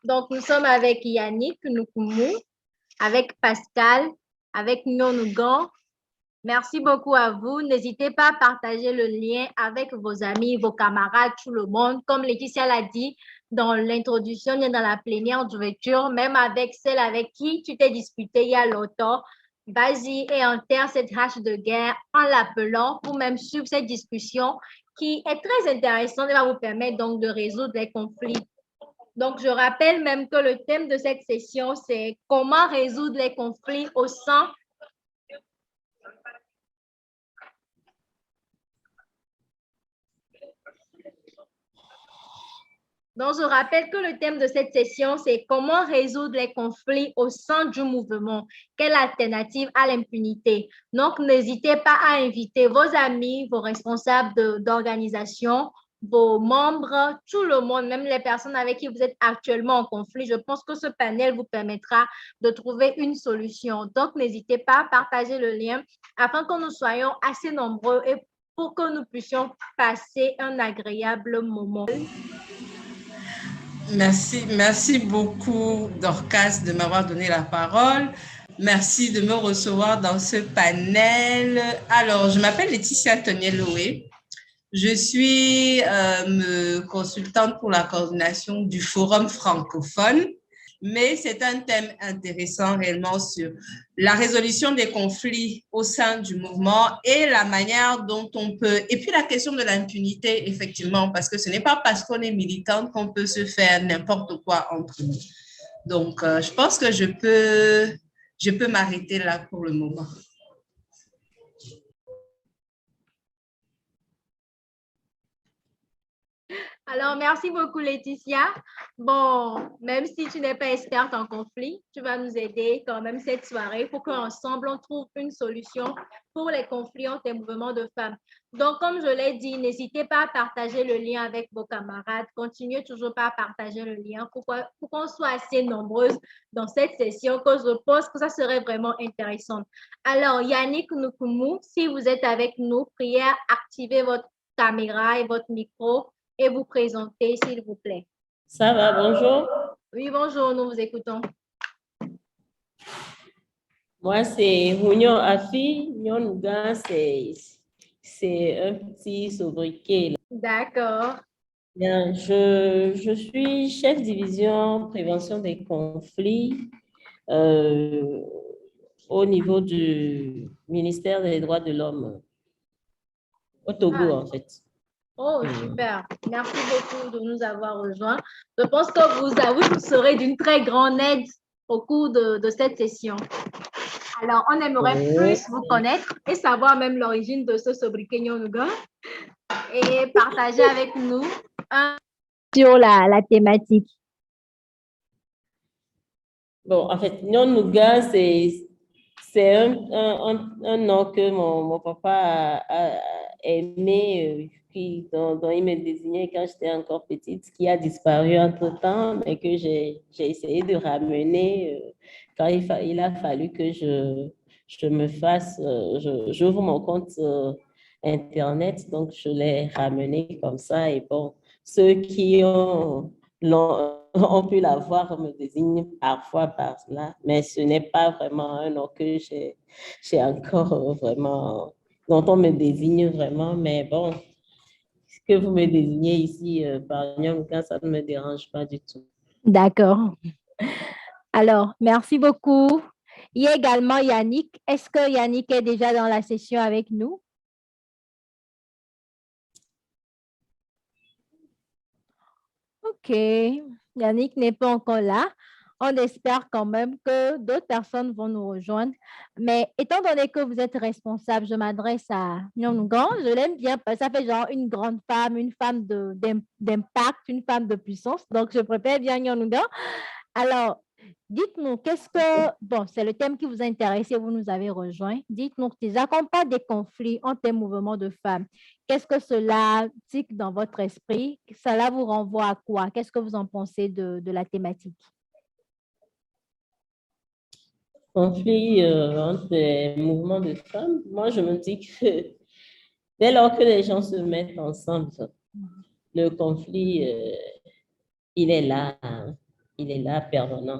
Donc, nous sommes avec Yannick Nukumu, avec Pascal, avec Nyonugan. Merci beaucoup à vous. N'hésitez pas à partager le lien avec vos amis, vos camarades, tout le monde. Comme Laetitia l'a dit dans l'introduction, dans la plénière d'ouverture, même avec celle avec qui tu t'es disputé il y a longtemps, vas-y et enterre cette hache de guerre en l'appelant pour même suivre cette discussion qui est très intéressante et va vous permettre donc de résoudre les conflits. Donc, je rappelle même que le thème de cette session, c'est comment résoudre les conflits au sein. Donc, je rappelle que le thème de cette session, c'est comment résoudre les conflits au sein du mouvement. Quelle alternative à l'impunité? Donc, n'hésitez pas à inviter vos amis, vos responsables d'organisation, vos membres, tout le monde, même les personnes avec qui vous êtes actuellement en conflit. Je pense que ce panel vous permettra de trouver une solution. Donc, n'hésitez pas à partager le lien afin que nous soyons assez nombreux et pour que nous puissions passer un agréable moment. Merci beaucoup, Dorcas, de m'avoir donné la parole. Merci de me recevoir dans ce panel. Alors, je m'appelle Laetitia Toniel-Loé. Je suis consultante pour la coordination du Forum francophone, mais c'est un thème intéressant réellement sur la résolution des conflits au sein du mouvement et la manière dont on peut, et puis la question de l'impunité, effectivement, parce que ce n'est pas parce qu'on est militante qu'on peut se faire n'importe quoi entre nous. Donc, je pense que je peux m'arrêter là pour le moment. Alors, merci beaucoup, Laetitia. Bon, même si tu n'es pas experte en conflit, tu vas nous aider quand même cette soirée pour qu'ensemble, on trouve une solution pour les conflits entre les mouvements de femmes. Donc, comme je l'ai dit, n'hésitez pas à partager le lien avec vos camarades. Continuez toujours pas à partager le lien pour qu'on soit assez nombreuses dans cette session, que je pense que ça serait vraiment intéressant. Alors, Yannick Nukumu, si vous êtes avec nous, priez à activer votre caméra et votre micro et vous présenter, s'il vous plaît. Ça va, bonjour. Oui, bonjour, nous vous écoutons. Moi, c'est Hunyon Afi. Nyonugan, c'est un petit sobriquet. D'accord. Bien, je suis chef division prévention des conflits au niveau du ministère des droits de l'homme au Togo, en fait. Oh, super. Merci beaucoup de nous avoir rejoints. Je pense que vous serez d'une très grande aide au cours de cette session. Alors, on aimerait plus vous connaître et savoir même l'origine de ce sobriquet Nyonugan et partager avec nous sur la thématique. Bon, en fait, Nyonugan, c'est un nom que mon papa a aimé, dont il me désignait quand j'étais encore petite, qui a disparu entre-temps, mais que j'ai essayé de ramener quand il a fallu que je me fasse, j'ouvre mon compte Internet, donc je l'ai ramené comme ça. Et bon, ceux qui ont pu l'avoir me désignent parfois par cela, mais ce n'est pas vraiment un nom que j'ai encore vraiment, dont on me désigne vraiment, mais bon, que vous me désignez ici par Nyonga, ça ne me dérange pas du tout. D'accord. Alors, merci beaucoup. Il y a également Yannick. Est-ce que Yannick est déjà dans la session avec nous? OK. Yannick n'est pas encore là. On espère quand même que d'autres personnes vont nous rejoindre. Mais étant donné que vous êtes responsable, je m'adresse à Nyongan. Je l'aime bien parce que ça fait genre une grande femme, une femme d'impact, une femme de puissance. Donc, je préfère bien Nyongan. Alors, dites-nous, bon, c'est le thème qui vous a intéressé, vous nous avez rejoint. Dites-nous, déjà, qu'on parle des conflits entre les mouvements de femmes, qu'est-ce que cela tique dans votre esprit? Cela vous renvoie à quoi? Qu'est-ce que vous en pensez de la thématique? Conflit entre les mouvements de femmes, moi je me dis que dès lors que les gens se mettent ensemble, le conflit, il est là. il est là permanent.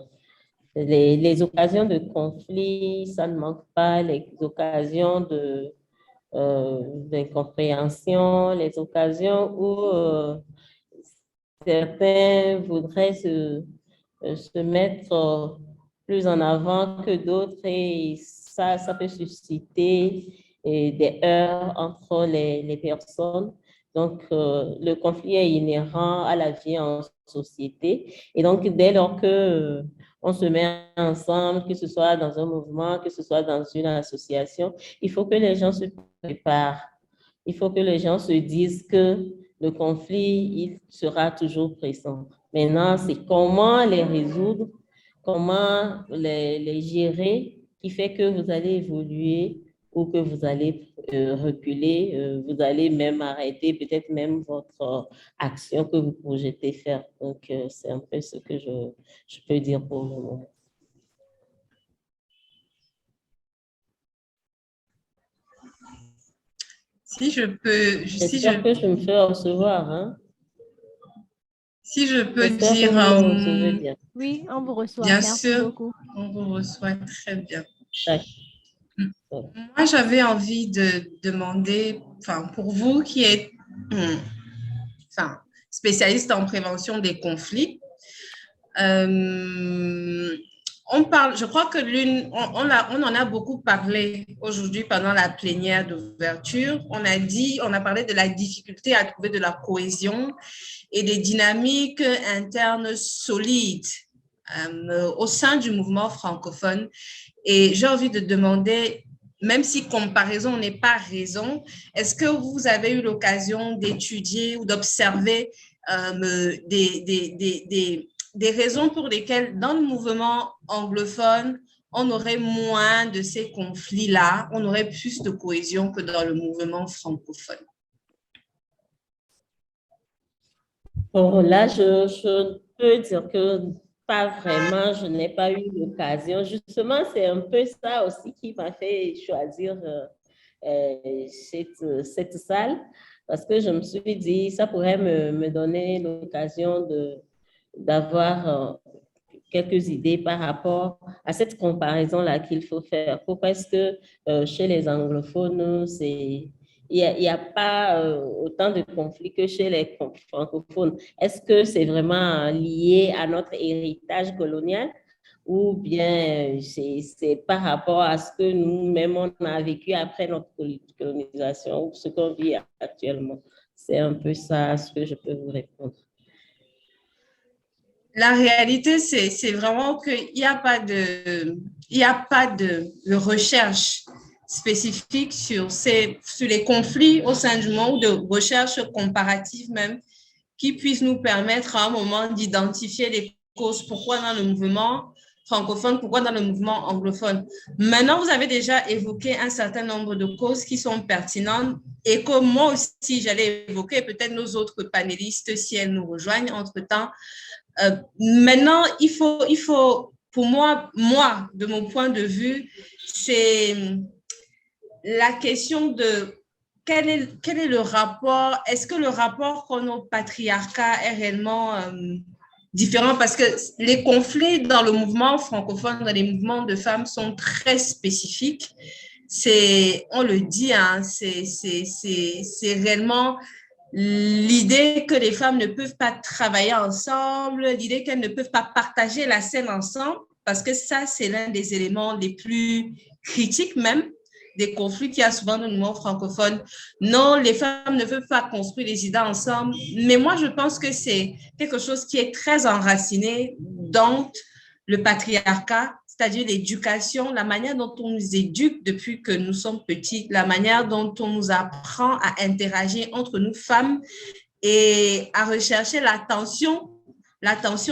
Les occasions de conflit, ça ne manque pas, les occasions d'incompréhension, les occasions où certains voudraient se mettre plus en avant que d'autres et ça peut susciter des heurts entre les personnes. Donc, le conflit est inhérent à la vie en société. Et donc, dès lors que on se met ensemble, que ce soit dans un mouvement, que ce soit dans une association, il faut que les gens se préparent. Il faut que les gens se disent que le conflit, il sera toujours présent. Maintenant, c'est comment les résoudre, comment les gérer, qui fait que vous allez évoluer ou que vous allez reculer, vous allez même arrêter peut-être même votre action que vous projetez faire. Donc, c'est un peu ce que je peux dire pour le moment. Si je peux, J'espère que je me fais recevoir, hein? Si je peux J'espère dire, que vous me recevez bien. Oui, on vous reçoit. bien Merci sûr, beaucoup. on vous reçoit très bien. D'accord. Moi, j'avais envie de demander, enfin, pour vous qui êtes enfin, spécialiste en prévention des conflits, on parle, je crois que on en a beaucoup parlé aujourd'hui pendant la plénière d'ouverture. On a parlé de la difficulté à trouver de la cohésion et des dynamiques internes solides au sein du mouvement francophone. Et j'ai envie de demander, même si comparaison n'est pas raison, est-ce que vous avez eu l'occasion d'étudier ou d'observer des raisons pour lesquelles dans le mouvement anglophone, on aurait moins de ces conflits-là, on aurait plus de cohésion que dans le mouvement francophone? Bon, là, je peux dire que pas vraiment, je n'ai pas eu l'occasion. Justement, c'est un peu ça aussi qui m'a fait choisir cette salle, parce que je me suis dit, ça pourrait me donner l'occasion d'avoir quelques idées par rapport à cette comparaison-là qu'il faut faire. Pourquoi est-ce que chez les anglophones, il y a pas autant de conflits que chez les francophones? Est-ce que c'est vraiment lié à notre héritage colonial ou bien c'est par rapport à ce que nous-mêmes on a vécu après notre colonisation ou ce qu'on vit actuellement? C'est un peu ça ce que je peux vous répondre. La réalité, c'est vraiment qu'il n'y a pas de recherche spécifique sur les conflits au sein du monde, ou de recherche comparative même, qui puisse nous permettre à un moment d'identifier les causes. Pourquoi dans le mouvement francophone, pourquoi dans le mouvement anglophone? Maintenant, vous avez déjà évoqué un certain nombre de causes qui sont pertinentes et que moi aussi, j'allais évoquer, peut-être nos autres panélistes, si elles nous rejoignent entre-temps. Maintenant, il faut, pour moi, de mon point de vue, c'est la question de quel est le rapport, est-ce que le rapport qu'on a au patriarcat est réellement différent? Parce que les conflits dans le mouvement francophone, dans les mouvements de femmes sont très spécifiques. On le dit, hein, c'est réellement l'idée que les femmes ne peuvent pas travailler ensemble, l'idée qu'elles ne peuvent pas partager la scène ensemble, parce que ça, c'est l'un des éléments les plus critiques même des conflits qu'il y a souvent dans le mouvement francophone. Non, les femmes ne peuvent pas construire les idées ensemble, mais moi, je pense que c'est quelque chose qui est très enraciné dans le patriarcat, c'est-à-dire l'éducation, la manière dont on nous éduque depuis que nous sommes petits, la manière dont on nous apprend à interagir entre nous femmes et à rechercher l'attention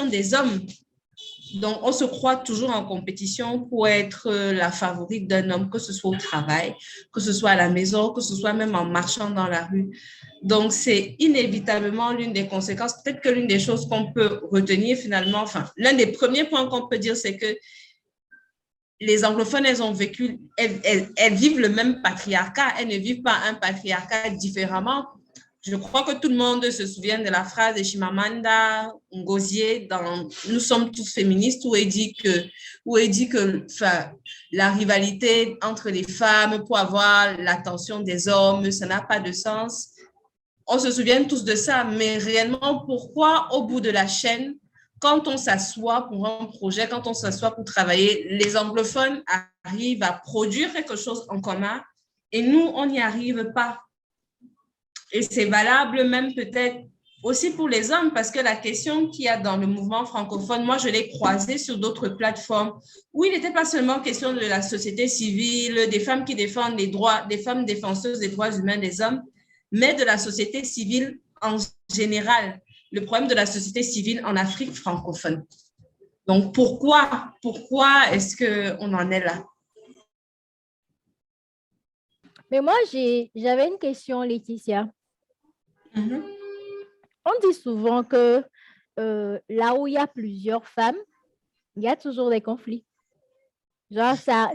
des hommes. Donc, on se croit toujours en compétition pour être la favorite d'un homme, que ce soit au travail, que ce soit à la maison, que ce soit même en marchant dans la rue. Donc, c'est inévitablement l'une des conséquences. Peut-être que l'une des choses qu'on peut retenir finalement, enfin, l'un des premiers points qu'on peut dire, c'est que les anglophones, elles vivent le même patriarcat, elles ne vivent pas un patriarcat différemment. Je crois que tout le monde se souvient de la phrase de Chimamanda Ngozi dans Nous sommes tous féministes, où il dit que enfin, la rivalité entre les femmes pour avoir l'attention des hommes, ça n'a pas de sens. On se souvient tous de ça, mais réellement, pourquoi au bout de la chaîne, quand on s'assoit pour un projet, quand on s'assoit pour travailler, les anglophones arrivent à produire quelque chose en commun et nous, on n'y arrive pas. Et c'est valable même peut-être aussi pour les hommes, parce que la question qu'il y a dans le mouvement francophone, moi, je l'ai croisée sur d'autres plateformes, où il n'était pas seulement question de la société civile, des femmes qui défendent les droits, des femmes défenseuses des droits humains des hommes, mais de la société civile en général, le problème de la société civile en Afrique francophone. Donc, pourquoi est-ce qu'on en est là? Mais moi, j'avais une question, Laetitia. On dit souvent que là où il y a plusieurs femmes, il y a toujours des conflits. Genre, ça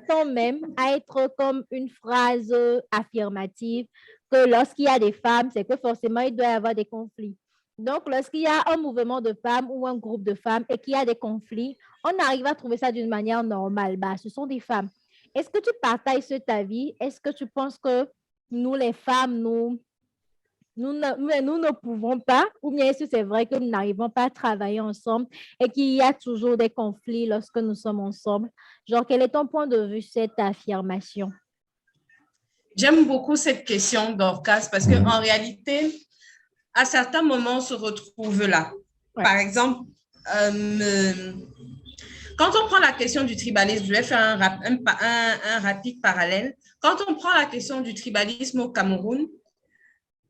tend même à être comme une phrase affirmative que lorsqu'il y a des femmes, c'est que forcément, il doit y avoir des conflits. Donc, lorsqu'il y a un mouvement de femmes ou un groupe de femmes et qu'il y a des conflits, on arrive à trouver ça d'une manière normale. Bah, ce sont des femmes. Est-ce que tu partages cet avis? Est-ce que tu penses que nous, les femmes, nous ne pouvons pas, ou bien est-ce que c'est vrai que nous n'arrivons pas à travailler ensemble et qu'il y a toujours des conflits lorsque nous sommes ensemble? Genre, quel est ton point de vue sur cette affirmation? J'aime beaucoup cette question, Dorcas, parce qu'en réalité, à certains moments, on se retrouve là. Ouais. Par exemple, quand on prend la question du tribalisme, je vais faire un rapide parallèle. Quand on prend la question du tribalisme au Cameroun,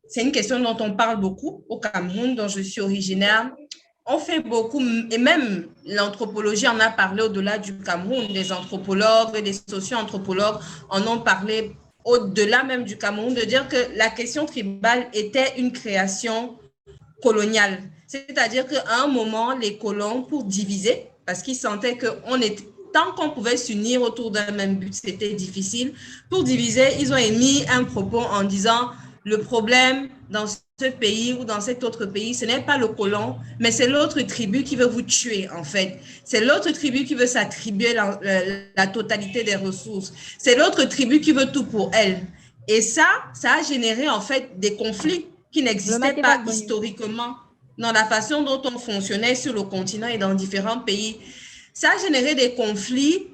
c'est une question dont on parle beaucoup au Cameroun, dont je suis originaire. On fait beaucoup, et même l'anthropologie en a parlé au-delà du Cameroun. Des anthropologues et des socio-anthropologues en ont parlé au-delà même du Cameroun, de dire que la question tribale était une création coloniale. C'est-à-dire qu'à un moment, les colons, pour diviser, parce qu'ils sentaient tant qu'on pouvait s'unir autour d'un même but, c'était difficile. Pour diviser, ils ont émis un propos en disant le problème dans ce pays ou dans cet autre pays, ce n'est pas le colon, mais c'est l'autre tribu qui veut vous tuer, en fait. C'est l'autre tribu qui veut s'attribuer la totalité des ressources. C'est l'autre tribu qui veut tout pour elle. Et ça a généré, en fait, des conflits qui n'existaient pas historiquement dans la façon dont on fonctionnait sur le continent et dans différents pays. Ça a généré des conflits.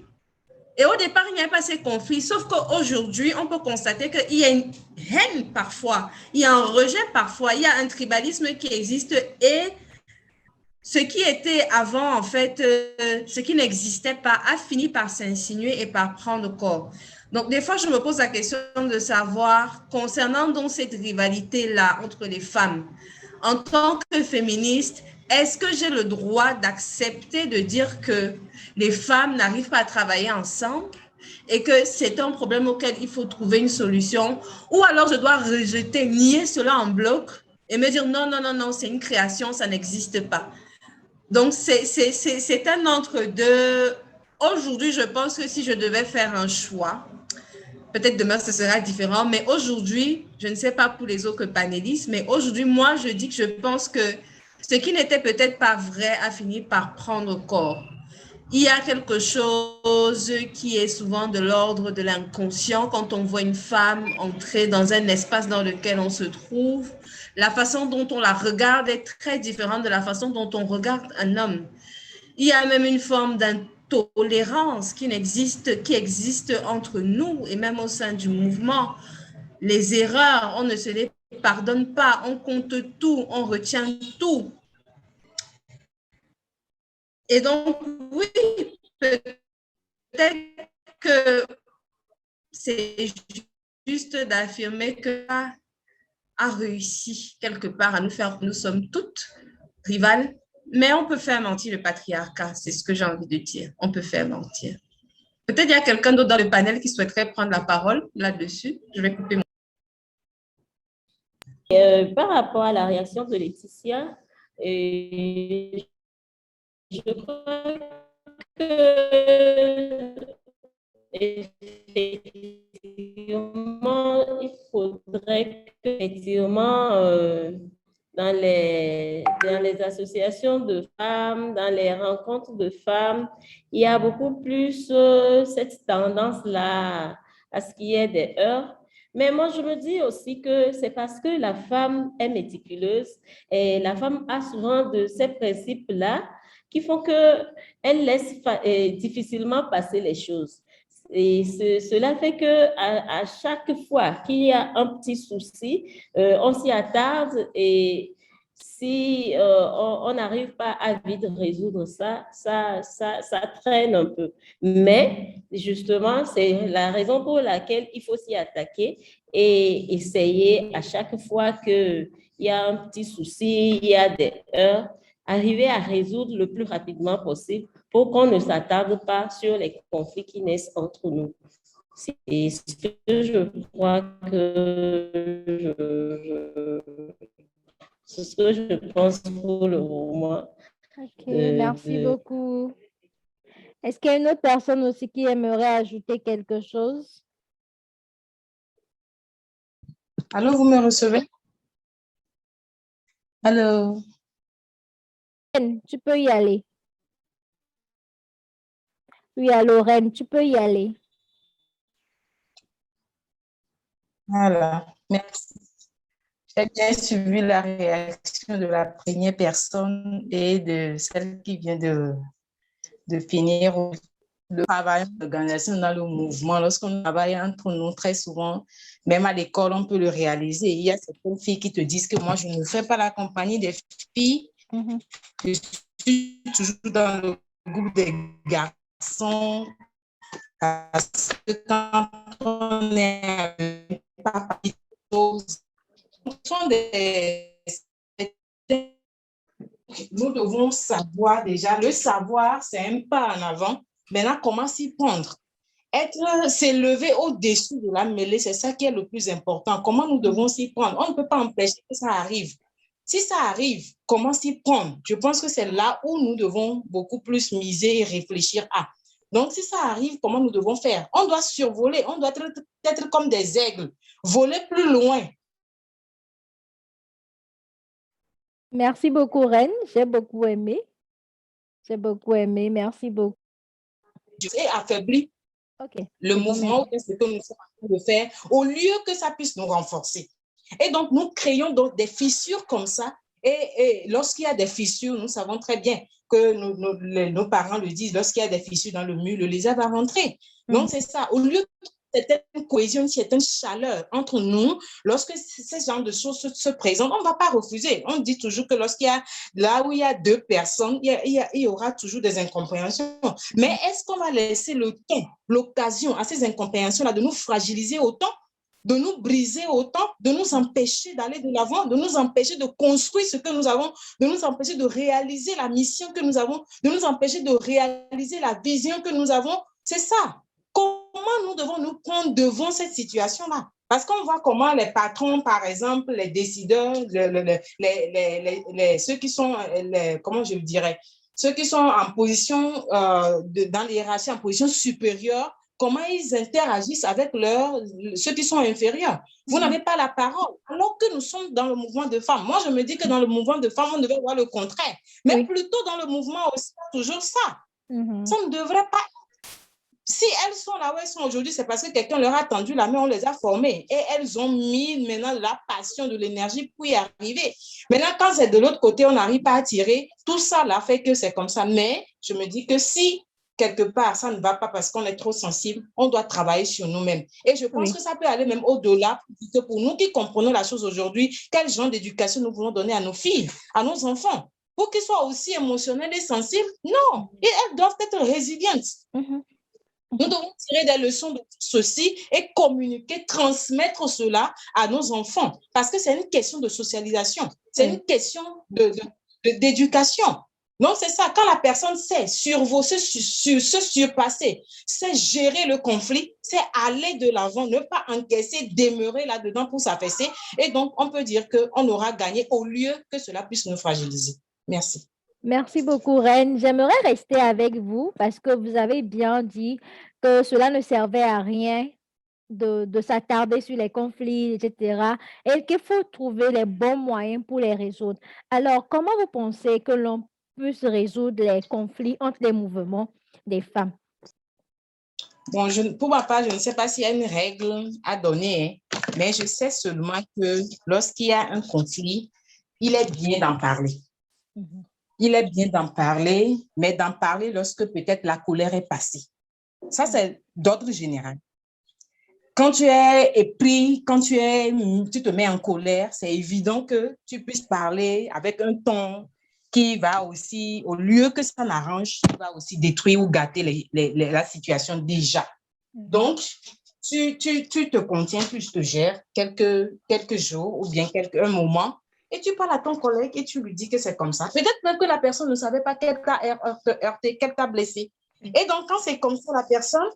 Et au départ, il n'y a pas ces conflits, sauf qu'aujourd'hui, on peut constater qu'il y a une haine parfois, il y a un rejet parfois, il y a un tribalisme qui existe et ce qui était avant, en fait, ce qui n'existait pas a fini par s'insinuer et par prendre corps. Donc, des fois, je me pose la question de savoir, concernant donc cette rivalité-là entre les femmes, en tant que féministe, est-ce que j'ai le droit d'accepter de dire que les femmes n'arrivent pas à travailler ensemble et que c'est un problème auquel il faut trouver une solution? Ou alors je dois rejeter, nier cela en bloc et me dire non, non, non, non, c'est une création, ça n'existe pas. Donc, c'est un entre-deux. Aujourd'hui, je pense que si je devais faire un choix, peut-être demain, ce sera différent, mais aujourd'hui, je ne sais pas pour les autres panélistes, mais aujourd'hui, moi, je dis que je pense que ce qui n'était peut-être pas vrai a fini par prendre corps. Il y a quelque chose qui est souvent de l'ordre de l'inconscient quand on voit une femme entrer dans un espace dans lequel on se trouve. La façon dont on la regarde est très différente de la façon dont on regarde un homme. Il y a même une forme d'intolérance qui existe entre nous et même au sein du mouvement. Les erreurs, on ne se les pardonne pas, on compte tout, on retient tout. Et donc, oui, peut-être que c'est juste d'affirmer que a réussi quelque part à nous faire, nous sommes toutes rivales, mais on peut faire mentir le patriarcat, c'est ce que j'ai envie de dire. On peut faire mentir. Peut-être il y a quelqu'un d'autre dans le panel qui souhaiterait prendre la parole là-dessus. Je vais couper mon... Par rapport à la réaction de Laetitia, je crois que effectivement, effectivement, il faudrait que, effectivement, dans les associations de femmes, dans les rencontres de femmes, il y a beaucoup plus cette tendance-là à ce qu'il y ait des heurts. Mais moi, je me dis aussi que c'est parce que la femme est méticuleuse et la femme a souvent de ces principes-là qui font qu'elle laisse difficilement passer les choses. Et cela fait que à chaque fois qu'il y a un petit souci, on s'y attarde et si on n'arrive pas à vite résoudre ça traîne un peu. Mais justement, c'est la raison pour laquelle il faut s'y attaquer et essayer à chaque fois qu'il y a un petit souci, il y a des heurts, arriver à résoudre le plus rapidement possible pour qu'on ne s'attarde pas sur les conflits qui naissent entre nous. C'est ce que je crois c'est ce que je pense pour le moment. OK, merci beaucoup. Est-ce qu'il y a une autre personne aussi qui aimerait ajouter quelque chose? Allô, vous me recevez? Allô? Tu peux y aller. Oui, à Lorraine, tu peux y aller. Voilà, merci. J'ai bien suivi la réaction de la première personne et de celle qui vient de finir le travail d'organisation dans le mouvement. Lorsqu'on travaille entre nous, très souvent, même à l'école, on peut le réaliser. Il y a certaines filles qui te disent que moi, je ne fais pas la compagnie des filles. Je suis toujours dans le groupe des garçons. Parce que quand on est pas nous devons savoir déjà. Le savoir, c'est un pas en avant. Maintenant, comment s'y prendre? S'élever au-dessus de la mêlée, c'est ça qui est le plus important. Comment nous devons s'y prendre? On ne peut pas empêcher que ça arrive. Si ça arrive, comment s'y prendre? Je pense que c'est là où nous devons beaucoup plus miser et réfléchir à. Donc, si ça arrive, comment nous devons faire? On doit survoler, on doit être comme des aigles, voler plus loin. Merci beaucoup, Reine. J'ai beaucoup aimé. J'ai beaucoup aimé. Merci beaucoup. Et affaibli le mouvement, ce que nous sommes en train de faire, au lieu que ça puisse nous renforcer. Et donc, nous créons donc des fissures comme ça. Et lorsqu'il y a des fissures, nous savons très bien que nos parents le disent, lorsqu'il y a des fissures dans le mur, le lézard va rentrer. Donc, c'est ça. Au lieu certaine cohésion, une certaine chaleur entre nous, lorsque ce genre de choses se présentent, on ne va pas refuser. On dit toujours que lorsqu'il y a là où il y a deux personnes, il y aura toujours des incompréhensions. Mais est-ce qu'on va laisser le temps, l'occasion à ces incompréhensions-là de nous fragiliser autant, de nous briser autant, de nous empêcher d'aller de l'avant, de nous empêcher de construire ce que nous avons, de nous empêcher de réaliser la mission que nous avons, de nous empêcher de réaliser la vision que nous avons? C'est ça. Comment nous devons nous prendre devant cette situation-là? Parce qu'on voit comment les patrons, par exemple, les décideurs, ceux qui sont, comment je dirais, ceux qui sont en position, dans les hiérarchies, en position supérieure, comment ils interagissent avec ceux qui sont inférieurs. Vous n'avez pas la parole, alors que nous sommes dans le mouvement de femmes. Moi, je me dis que dans le mouvement de femmes, on devait voir le contraire. Mais plutôt dans le mouvement aussi, toujours ça. Ça ne devrait pas. Si elles sont là où elles sont aujourd'hui, c'est parce que quelqu'un leur a tendu la main, on les a formées. Et elles ont mis maintenant la passion, de l'énergie pour y arriver. Maintenant, quand c'est de l'autre côté, on n'arrive pas à tirer. Tout ça là fait que c'est comme ça. Mais je me dis que si quelque part, ça ne va pas parce qu'on est trop sensible, on doit travailler sur nous-mêmes. Et je pense que ça peut aller même au-delà, que pour nous qui comprenons la chose aujourd'hui, quel genre d'éducation nous voulons donner à nos filles, à nos enfants, pour qu'ils soient aussi émotionnels et sensibles? Non, et elles doivent être résilientes. Nous devons tirer des leçons de ceci et communiquer, transmettre cela à nos enfants. Parce que c'est une question de socialisation. C'est une question d'éducation. Donc, c'est ça. Quand la personne sait se surpasser, sait gérer le conflit, c'est aller de l'avant, ne pas encaisser, demeurer là-dedans pour s'affaisser. Et donc, on peut dire qu'on aura gagné au lieu que cela puisse nous fragiliser. Merci. Merci beaucoup, Reine. J'aimerais rester avec vous parce que vous avez bien dit que cela ne servait à rien de s'attarder sur les conflits, etc. Et qu'il faut trouver les bons moyens pour les résoudre. Alors, comment vous pensez que l'on puisse résoudre les conflits entre les mouvements des femmes? Bon, pour ma part, je ne sais pas s'il y a une règle à donner, hein, mais je sais seulement que lorsqu'il y a un conflit, il est bien d'en parler. Mhm. Il est bien d'en parler, mais d'en parler lorsque peut-être la colère est passée. Ça, c'est d'ordre général. Quand tu es épris, quand tu te mets en colère, c'est évident que tu puisses parler avec un ton qui va aussi, au lieu que ça n'arrange, qui va aussi détruire ou gâter la situation déjà. Donc, tu te contiens, tu te gères quelques jours ou bien un moment et tu parles à ton collègue et tu lui dis que c'est comme ça. Peut-être même que la personne ne savait pas qu'elle t'a heurté, qu'elle t'a blessé. Et donc, quand c'est comme ça, la personne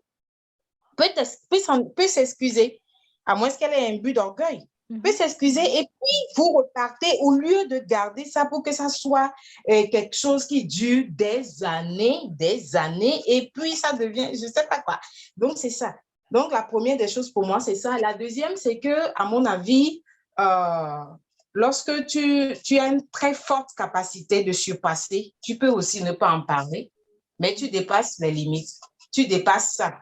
peut s'excuser, à moins qu'elle ait un but d'orgueil, peut s'excuser et puis vous repartez au lieu de garder ça pour que ça soit quelque chose qui dure des années, et puis ça devient, je ne sais pas quoi. Donc, c'est ça. Donc, la première des choses pour moi, c'est ça. La deuxième, c'est que, à mon avis, lorsque tu as une très forte capacité de surpasser, tu peux aussi ne pas en parler, mais tu dépasses les limites. Tu dépasses ça.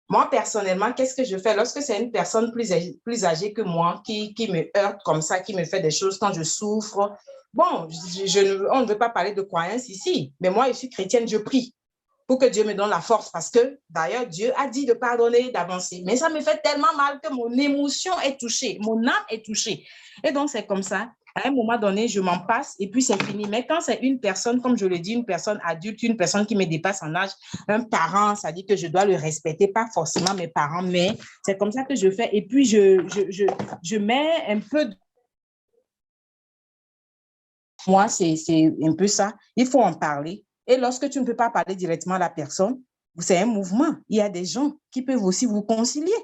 Moi, personnellement, qu'est-ce que je fais lorsque c'est une personne plus âgée que moi qui me heurte comme ça, qui me fait des choses quand je souffre? Bon, on ne veut pas parler de croyance ici, mais moi, je suis chrétienne, je prie pour que Dieu me donne la force parce que, d'ailleurs, Dieu a dit de pardonner, d'avancer. Mais ça me fait tellement mal que mon émotion est touchée, mon âme est touchée. Et donc, c'est comme ça. À un moment donné, je m'en passe et puis c'est fini. Mais quand c'est une personne, comme je le dis, une personne adulte, une personne qui me dépasse en âge, un parent, ça dit que je dois le respecter, pas forcément mes parents, mais c'est comme ça que je fais. Et puis, je mets un peu de... Moi, c'est un peu ça. Il faut en parler. Et lorsque tu ne peux pas parler directement à la personne, c'est un mouvement. Il y a des gens qui peuvent aussi vous concilier.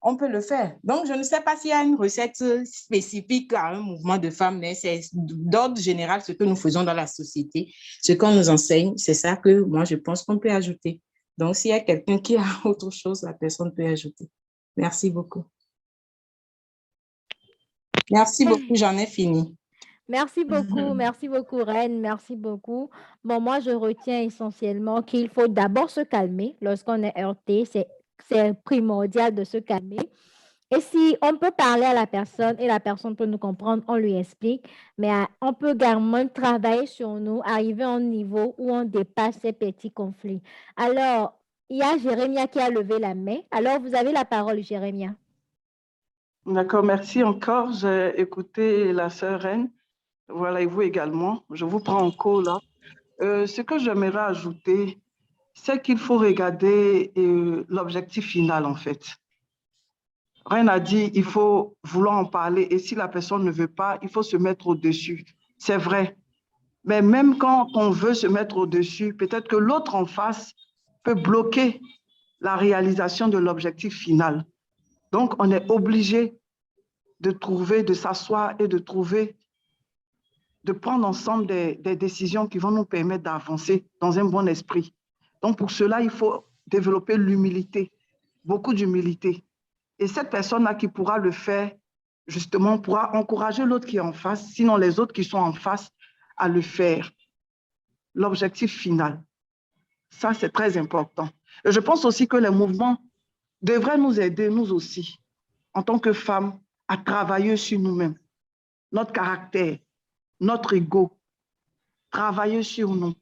On peut le faire. Donc, je ne sais pas s'il y a une recette spécifique à un mouvement de femmes, mais c'est d'ordre général ce que nous faisons dans la société. Ce qu'on nous enseigne, c'est ça que moi, je pense qu'on peut ajouter. Donc, s'il y a quelqu'un qui a autre chose, la personne peut ajouter. Merci beaucoup. Merci beaucoup, j'en ai fini. Merci beaucoup, Reine, merci beaucoup. Bon, moi, je retiens essentiellement qu'il faut d'abord se calmer lorsqu'on est heurté. C'est primordial de se calmer. Et si on peut parler à la personne et la personne peut nous comprendre, on lui explique. Mais on peut également travailler sur nous, arriver à un niveau où on dépasse ces petits conflits. Alors, il y a Jérémia qui a levé la main. Alors, vous avez la parole, Jérémia. D'accord, merci encore. J'ai écouté la sœur Reine. Voilà, et vous également. Je vous prends en cours là. Ce que j'aimerais ajouter, c'est qu'il faut regarder l'objectif final en fait. Reine a dit, il faut vouloir en parler et si la personne ne veut pas, il faut se mettre au-dessus. C'est vrai. Mais même quand on veut se mettre au-dessus, peut-être que l'autre en face peut bloquer la réalisation de l'objectif final. Donc, on est obligé de s'asseoir et de prendre ensemble des décisions qui vont nous permettre d'avancer dans un bon esprit. Donc, pour cela, il faut développer l'humilité, beaucoup d'humilité. Et cette personne-là qui pourra le faire, justement, pourra encourager l'autre qui est en face, sinon les autres qui sont en face, à le faire. L'objectif final. Ça, c'est très important. Et je pense aussi que les mouvements devraient nous aider, nous aussi, en tant que femmes, à travailler sur nous-mêmes, notre caractère, notre ego, travailler sur nous.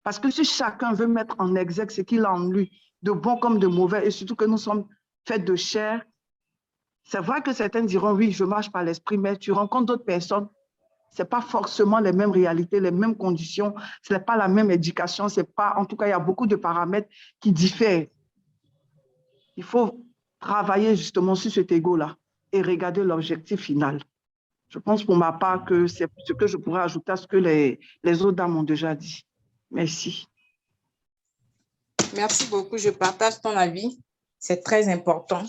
Parce que si chacun veut mettre en exergue ce qu'il a en lui, de bon comme de mauvais, et surtout que nous sommes faits de chair, c'est vrai que certains diront, oui, je marche par l'esprit, mais tu rencontres d'autres personnes, ce n'est pas forcément les mêmes réalités, les mêmes conditions, ce n'est pas la même éducation, c'est pas, en tout cas, il y a beaucoup de paramètres qui diffèrent. Il faut travailler justement sur cet ego-là et regarder l'objectif final. Je pense pour ma part que c'est ce que je pourrais ajouter à ce que les autres dames ont déjà dit. Merci. Merci beaucoup, je partage ton avis. C'est très important.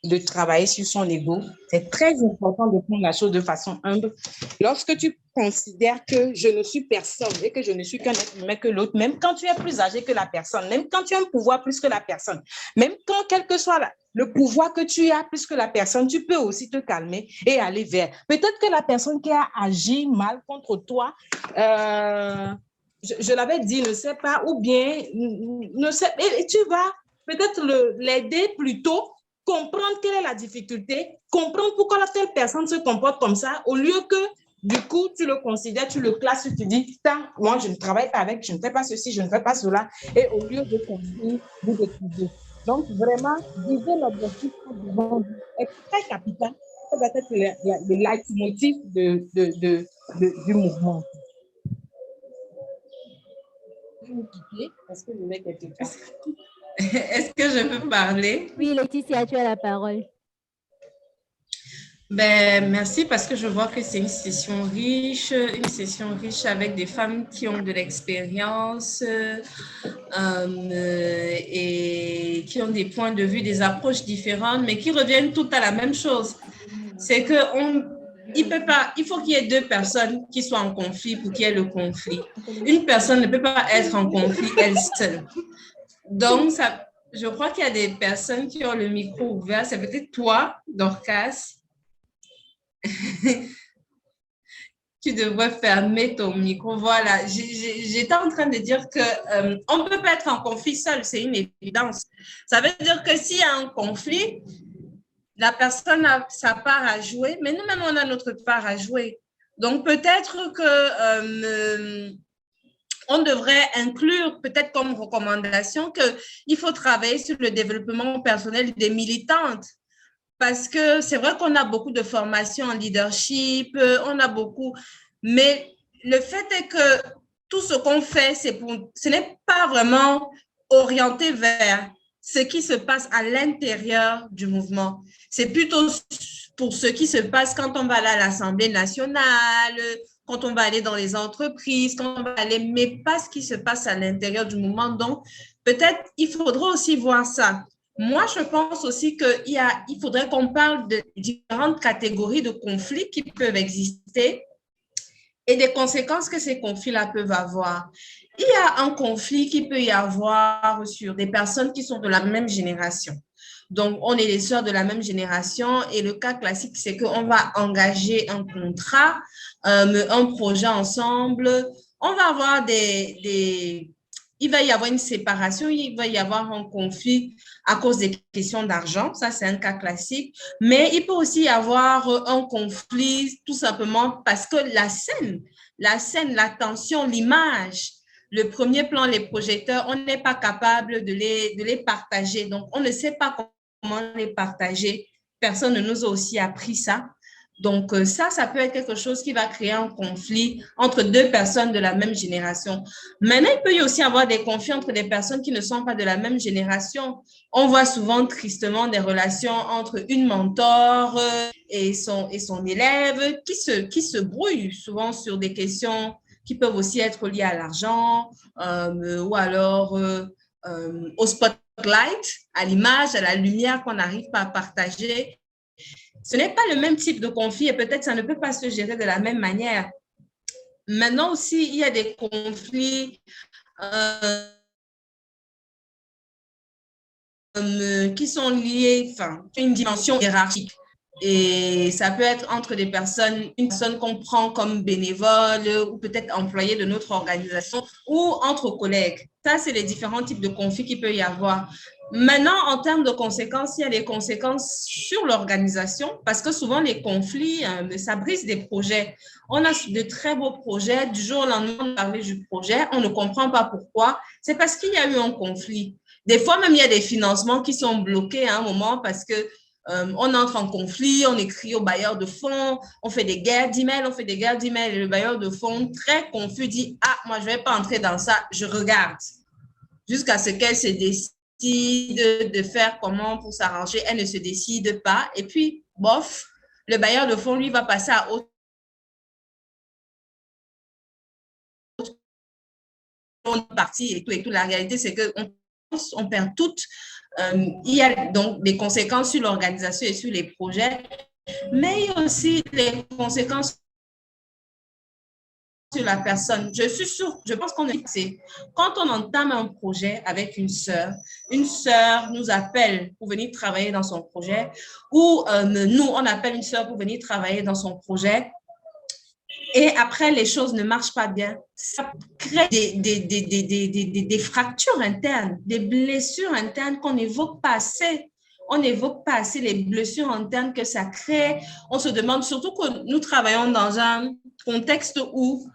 de travailler sur son ego. C'est très important de prendre la chose de façon humble. Lorsque tu considères que je ne suis personne et que je ne suis qu'un être humain que l'autre, même quand tu es plus âgé que la personne, même quand tu as un pouvoir plus que la personne, même quand, quel que soit le pouvoir que tu as plus que la personne, tu peux aussi te calmer et aller vers. Peut-être que la personne qui a agi mal contre toi, je l'avais dit, ne sait pas, ou bien ne sait, et tu vas peut-être l'aider plutôt, comprendre quelle est la difficulté, comprendre pourquoi telle personne se comporte comme ça, au lieu que, du coup, tu le considères, tu le classes, tu te dis, moi, je ne travaille pas avec, je ne fais pas ceci, je ne fais pas cela, et au lieu de construire, vous détruisez. Donc, vraiment, viser l'objectif est très capital. Ça doit être le leitmotiv du mouvement. Est-ce que je vais quelque chose? Est-ce que je peux parler? Oui, Laetitia, tu as la parole. Ben, merci parce que je vois que c'est une session riche avec des femmes qui ont de l'expérience et qui ont des points de vue, des approches différentes, mais qui reviennent toutes à la même chose. C'est que il faut qu'il y ait deux personnes qui soient en conflit pour qu'il y ait le conflit. Une personne ne peut pas être en conflit elle seule. Donc, je crois qu'il y a des personnes qui ont le micro ouvert. C'est peut-être toi, Dorcas. Tu devrais fermer ton micro. Voilà, j'étais en train de dire qu'on ne peut pas être en conflit seul, c'est une évidence. Ça veut dire que s'il y a un conflit, la personne a sa part à jouer, mais nous-mêmes, on a notre part à jouer. Donc, peut-être que on devrait inclure, peut-être comme recommandation, qu'il faut travailler sur le développement personnel des militantes. Parce que c'est vrai qu'on a beaucoup de formations en leadership, on a beaucoup, mais le fait est que tout ce qu'on fait, ce n'est pas vraiment orienté vers ce qui se passe à l'intérieur du mouvement. C'est plutôt pour ce qui se passe quand on va aller à l'Assemblée nationale, quand on va aller dans les entreprises, quand on va aller, mais pas ce qui se passe à l'intérieur du mouvement. Donc, peut-être il faudra aussi voir ça. Moi, je pense aussi qu'il faudrait qu'on parle de différentes catégories de conflits qui peuvent exister et des conséquences que ces conflits-là peuvent avoir. Il y a un conflit qui peut y avoir sur des personnes qui sont de la même génération. Donc, on est les sœurs de la même génération et le cas classique, c'est qu'on va engager un contrat, un projet ensemble. On va avoir il va y avoir une séparation, il va y avoir un conflit à cause des questions d'argent. Ça, c'est un cas classique. Mais il peut aussi y avoir un conflit tout simplement parce que la scène, la tension, l'image, le premier plan, les projecteurs, on n'est pas capable de les partager. Donc, on ne sait pas comment les partager. Personne ne nous a aussi appris ça. Donc, ça peut être quelque chose qui va créer un conflit entre deux personnes de la même génération. Maintenant, il peut y aussi avoir des conflits entre des personnes qui ne sont pas de la même génération. On voit souvent tristement des relations entre une mentor et son élève qui se brouillent souvent sur des questions qui peuvent aussi être liées à l'argent ou alors au spotlight, à l'image, à la lumière qu'on n'arrive pas à partager. Ce n'est pas le même type de conflit et peut-être ça ne peut pas se gérer de la même manière. Maintenant aussi, il y a des conflits qui sont liés, à une dimension hiérarchique. Et ça peut être entre des personnes, une personne qu'on prend comme bénévole ou peut-être employée de notre organisation ou entre collègues. Ça, c'est les différents types de conflits qu'il peut y avoir. Maintenant, en termes de conséquences, il y a des conséquences sur l'organisation parce que souvent les conflits, ça brise des projets. On a de très beaux projets, du jour au lendemain, on parle du projet, on ne comprend pas pourquoi. C'est parce qu'il y a eu un conflit. Des fois, même, il y a des financements qui sont bloqués à un moment parce que on entre en conflit, on écrit au bailleur de fonds, on fait des guerres d'emails, et le bailleur de fonds, très confus, dit « Ah, moi, je ne vais pas entrer dans ça, je regarde. » Jusqu'à ce qu'elle se décide de faire comment pour s'arranger, elle ne se décide pas. Et puis, bof, le bailleur de fonds, lui, va passer à autre partie et tout. La réalité, c'est qu'on on perd toutes. Il y a donc des conséquences sur l'organisation et sur les projets, mais il y a aussi les conséquences sur la personne. Je pense qu'on est fixé. Quand on entame un projet avec une sœur nous appelle pour venir travailler dans son projet, ou nous, on appelle une sœur pour venir travailler dans son projet, et après, les choses ne marchent pas bien. Ça crée des fractures internes, des blessures internes qu'on n'évoque pas assez. On n'évoque pas assez les blessures internes que ça crée. On se demande, surtout que nous travaillons dans un contexte où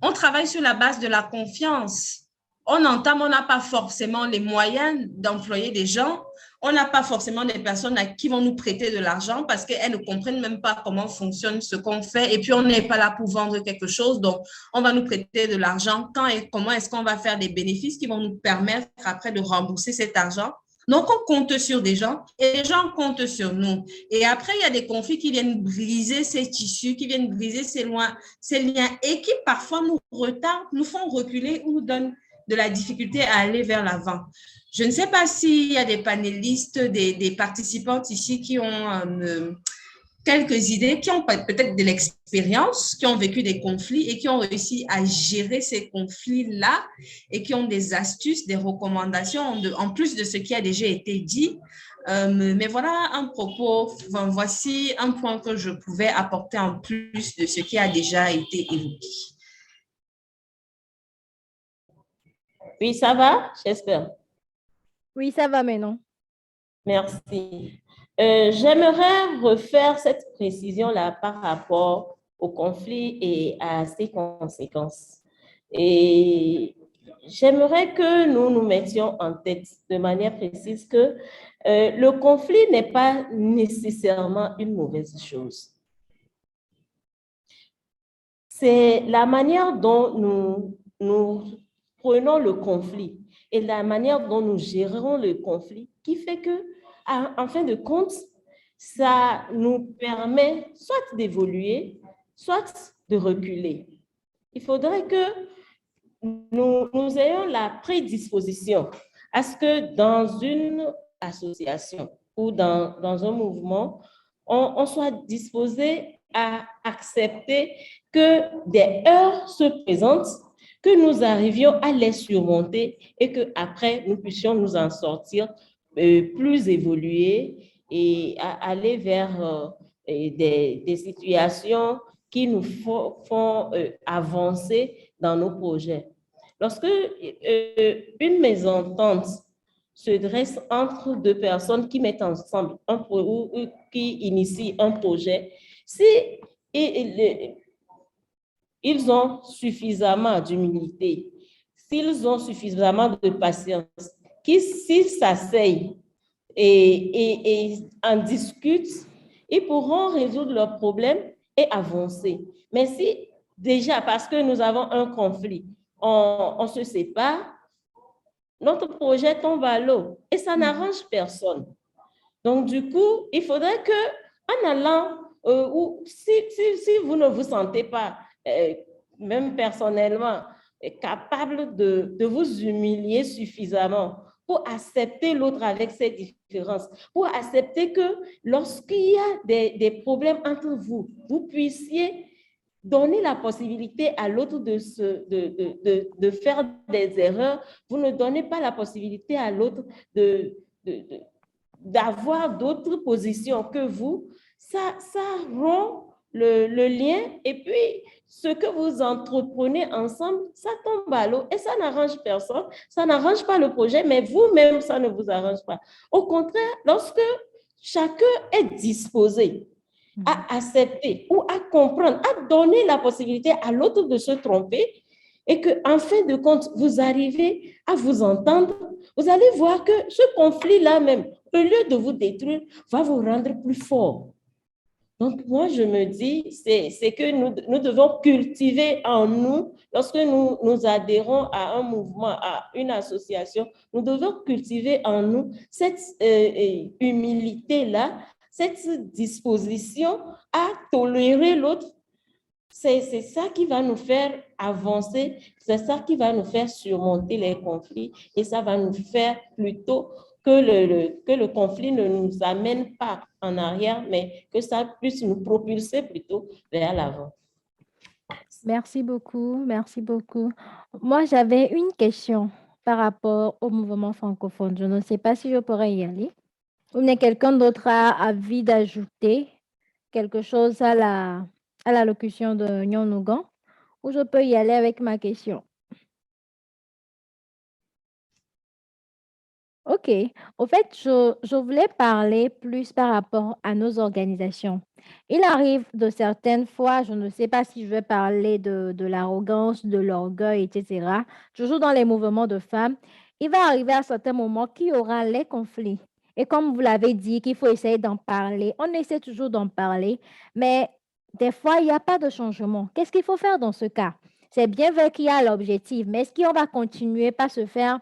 on travaille sur la base de la confiance. On n'a pas forcément les moyens d'employer des gens. On n'a pas forcément des personnes à qui vont nous prêter de l'argent parce qu'elles ne comprennent même pas comment fonctionne ce qu'on fait. Et puis, on n'est pas là pour vendre quelque chose. Donc, on va nous prêter de l'argent. Quand et comment est-ce qu'on va faire des bénéfices qui vont nous permettre après de rembourser cet argent? Donc, on compte sur des gens et les gens comptent sur nous. Et après, il y a des conflits qui viennent briser ces tissus, qui viennent briser ces liens et qui parfois nous retardent, nous font reculer ou nous donnent de la difficulté à aller vers l'avant. Je ne sais pas s'il y a des panélistes, des participantes ici qui ont quelques idées, qui ont peut-être de l'expérience, qui ont vécu des conflits et qui ont réussi à gérer ces conflits-là et qui ont des astuces, des recommandations en plus de ce qui a déjà été dit. Mais voilà un propos, voici un point que je pouvais apporter en plus de ce qui a déjà été évoqué. Oui, ça va, j'espère. Oui, ça va maintenant. Merci. J'aimerais refaire cette précision-là par rapport au conflit et à ses conséquences. Et j'aimerais que nous nous mettions en tête de manière précise que le conflit n'est pas nécessairement une mauvaise chose. C'est la manière dont nous prenons le conflit et la manière dont nous gérons le conflit qui fait que, en fin de compte, ça nous permet soit d'évoluer, soit de reculer. Il faudrait que nous ayons la prédisposition à ce que dans une association ou dans un mouvement, on soit disposé à accepter que des heures se présentent, que nous arrivions à les surmonter et qu'après, nous puissions nous en sortir plus évolués et à aller vers des situations qui nous font avancer dans nos projets. Lorsque une mésentente se dresse entre deux personnes qui mettent ensemble ou qui initient un projet, si ils ont suffisamment d'humilité, s'ils ont suffisamment de patience, s'ils s'asseyent et en discutent, ils pourront résoudre leurs problèmes et avancer. Mais si déjà, parce que nous avons un conflit, on se sépare, notre projet tombe à l'eau et ça n'arrange personne. Donc, du coup, il faudrait qu'en allant, ou si vous ne vous sentez pas, même personnellement, capable de vous humilier suffisamment pour accepter l'autre avec ses différences, pour accepter que lorsqu'il y a des problèmes entre vous, vous puissiez donner la possibilité à l'autre de faire des erreurs. Vous ne donnez pas la possibilité à l'autre d'avoir d'autres positions que vous. Ça rompt le lien et puis ce que vous entreprenez ensemble, ça tombe à l'eau et ça n'arrange personne, ça n'arrange pas le projet, mais vous-même, ça ne vous arrange pas. Au contraire, lorsque chacun est disposé à accepter ou à comprendre, à donner la possibilité à l'autre de se tromper et qu'en fin de compte, vous arrivez à vous entendre, vous allez voir que ce conflit-là même, au lieu de vous détruire, va vous rendre plus fort. Donc, moi, je me dis, c'est que nous devons cultiver en nous, lorsque nous adhérons à un mouvement, à une association, nous devons cultiver en nous cette humilité-là, cette disposition à tolérer l'autre c'est ça qui va nous faire avancer, c'est ça qui va nous faire surmonter les conflits et ça va nous faire plutôt que le conflit ne nous amène pas en arrière, mais que ça puisse nous propulser plutôt vers l'avant. Merci beaucoup, merci beaucoup. Moi, j'avais une question par rapport au mouvement francophone. Je ne sais pas si je pourrais y aller. Ou bien quelqu'un d'autre a envie d'ajouter quelque chose à la locution de Nyon-Nougan, ou je peux y aller avec ma question. OK. Au fait, je voulais parler plus par rapport à nos organisations. Il arrive de certaines fois, je ne sais pas si je vais parler de l'arrogance, de l'orgueil, etc. Toujours dans les mouvements de femmes, il va arriver à certains moments qu'il y aura les conflits. Et comme vous l'avez dit, qu'il faut essayer d'en parler. On essaie toujours d'en parler, mais des fois, il n'y a pas de changement. Qu'est-ce qu'il faut faire dans ce cas? C'est bien vrai qu'il y a l'objectif, mais est-ce qu'on va continuer par se faire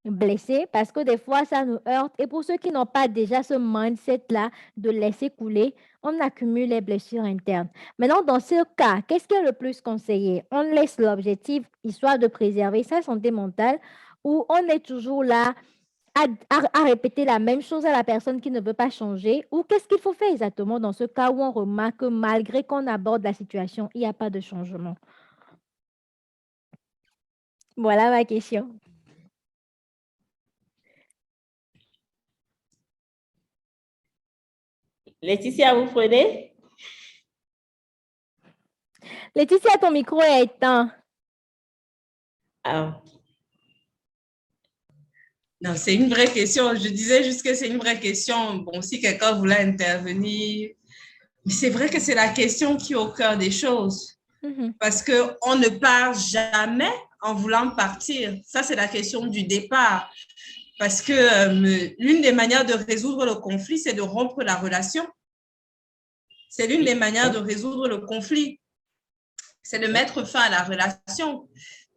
blessés parce que des fois, ça nous heurte. Et pour ceux qui n'ont pas déjà ce mindset-là de laisser couler, on accumule les blessures internes. Maintenant, dans ce cas, qu'est-ce qui est le plus conseillé? On laisse l'objectif, histoire de préserver sa santé mentale, ou on est toujours là à répéter la même chose à la personne qui ne veut pas changer, ou qu'est-ce qu'il faut faire exactement dans ce cas où on remarque que malgré qu'on aborde la situation, il n'y a pas de changement? Voilà ma question. Laetitia, vous prenez? Laetitia, ton micro est éteint. Ah. Non, c'est une vraie question. Je disais juste que c'est une vraie question. Bon, si quelqu'un voulait intervenir, mais c'est vrai que c'est la question qui est au cœur des choses. Parce qu'on ne part jamais en voulant partir. Ça, c'est la question du départ. Parce que l'une des manières de résoudre le conflit, c'est de rompre la relation. C'est l'une des manières de résoudre le conflit. C'est de mettre fin à la relation.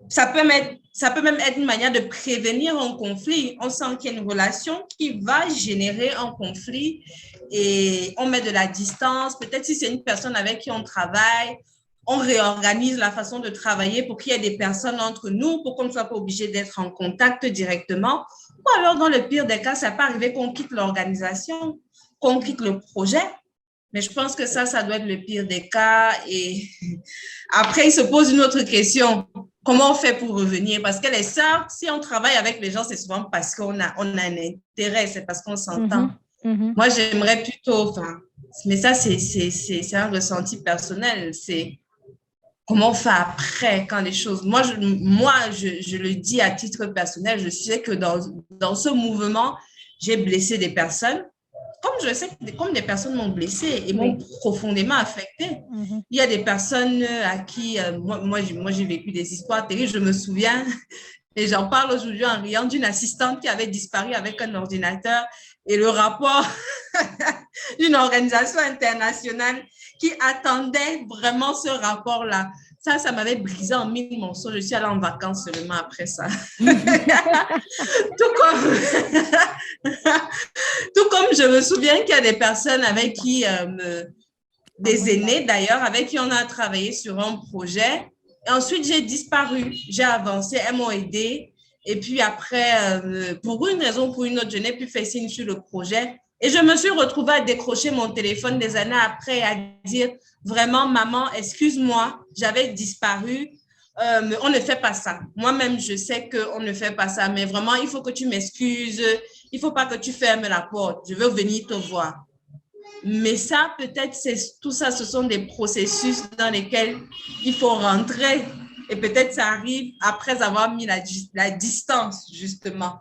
Ça peut même être une manière de prévenir un conflit. On sent qu'il y a une relation qui va générer un conflit et on met de la distance. Peut-être si c'est une personne avec qui on travaille, on réorganise la façon de travailler pour qu'il y ait des personnes entre nous, pour qu'on ne soit pas obligé d'être en contact directement. Ou alors, dans le pire des cas, ça peut arriver qu'on quitte l'organisation, qu'on quitte le projet. Mais je pense que ça doit être le pire des cas. Et après, il se pose une autre question. Comment on fait pour revenir? Parce que les sœurs, si on travaille avec les gens, c'est souvent parce qu'on a un intérêt, c'est parce qu'on s'entend. Moi, j'aimerais plutôt, mais ça, c'est un ressenti personnel. C'est comment on fait après quand les choses... Moi, je le dis à titre personnel, je sais que dans ce mouvement, j'ai blessé des personnes. Comme je sais que des personnes m'ont blessée et m'ont profondément affectée. Il y a des personnes à qui, moi j'ai vécu des histoires terribles. Je me souviens, et j'en parle aujourd'hui en riant, d'une assistante qui avait disparu avec un ordinateur et le rapport d'une organisation internationale qui attendait vraiment ce rapport-là. Ça m'avait brisé en mille morceaux. Je suis allée en vacances seulement après ça. Tout comme je me souviens qu'il y a des personnes avec qui, des aînés d'ailleurs, avec qui on a travaillé sur un projet. Et ensuite, j'ai disparu, j'ai avancé, elles m'ont aidée. Et puis après, pour une raison ou pour une autre, je n'ai plus fait signe sur le projet. Et je me suis retrouvée à décrocher mon téléphone des années après, à dire vraiment, maman, excuse-moi, j'avais disparu. On ne fait pas ça. Moi-même, je sais qu'on ne fait pas ça, mais vraiment, il faut que tu m'excuses. Il ne faut pas que tu fermes la porte. Je veux venir te voir. Mais ça, peut-être, tout ça, ce sont des processus dans lesquels il faut rentrer. Et peut-être ça arrive après avoir mis la distance, justement.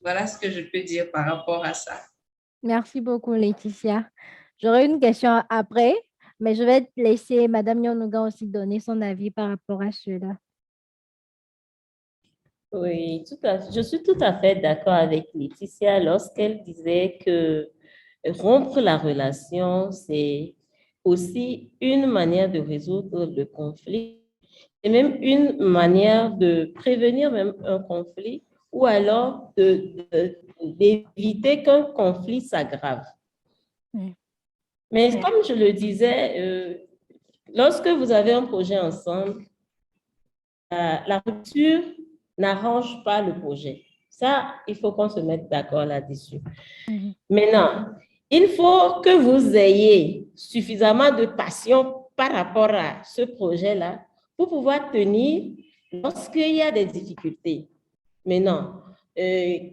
Voilà ce que je peux dire par rapport à ça. Merci beaucoup, Laetitia. J'aurai une question après, mais je vais laisser Madame Nyon-Nougan aussi donner son avis par rapport à cela. Oui, je suis tout à fait d'accord avec Laetitia lorsqu'elle disait que rompre la relation, c'est aussi une manière de résoudre le conflit et même une manière de prévenir même un conflit ou alors d'éviter qu'un conflit s'aggrave. Mais comme je le disais, lorsque vous avez un projet ensemble, la rupture n'arrange pas le projet. Ça, il faut qu'on se mette d'accord là-dessus. Maintenant, il faut que vous ayez suffisamment de passion par rapport à ce projet-là pour pouvoir tenir lorsqu'il y a des difficultés. Maintenant,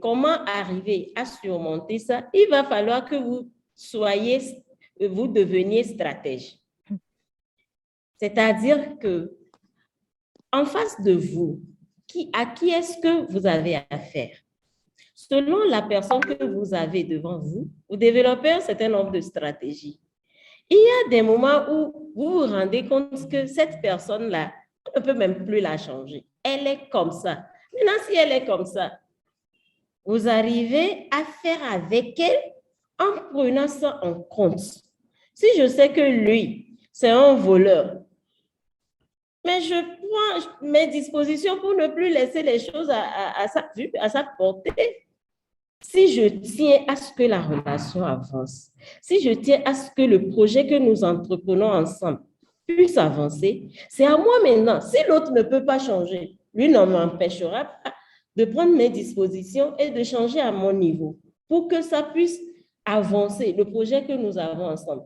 comment arriver à surmonter ça? Il va falloir que vous deveniez stratège. C'est-à-dire que en face de vous, à qui est-ce que vous avez affaire? Selon la personne que vous avez devant vous, vous développez un certain nombre de stratégies. Il y a des moments où vous vous rendez compte que cette personne-là, on ne peut même plus la changer. Elle est comme ça. Maintenant, si elle est comme ça, vous arrivez à faire avec elle en prenant ça en compte. Si je sais que lui, c'est un voleur, mais je prends mes dispositions pour ne plus laisser les choses à sa portée. Si je tiens à ce que la relation avance, si je tiens à ce que le projet que nous entreprenons ensemble puisse avancer, c'est à moi maintenant. Si l'autre ne peut pas changer, lui ne m'empêchera pas de prendre mes dispositions et de changer à mon niveau pour que ça puisse avancer, le projet que nous avons ensemble.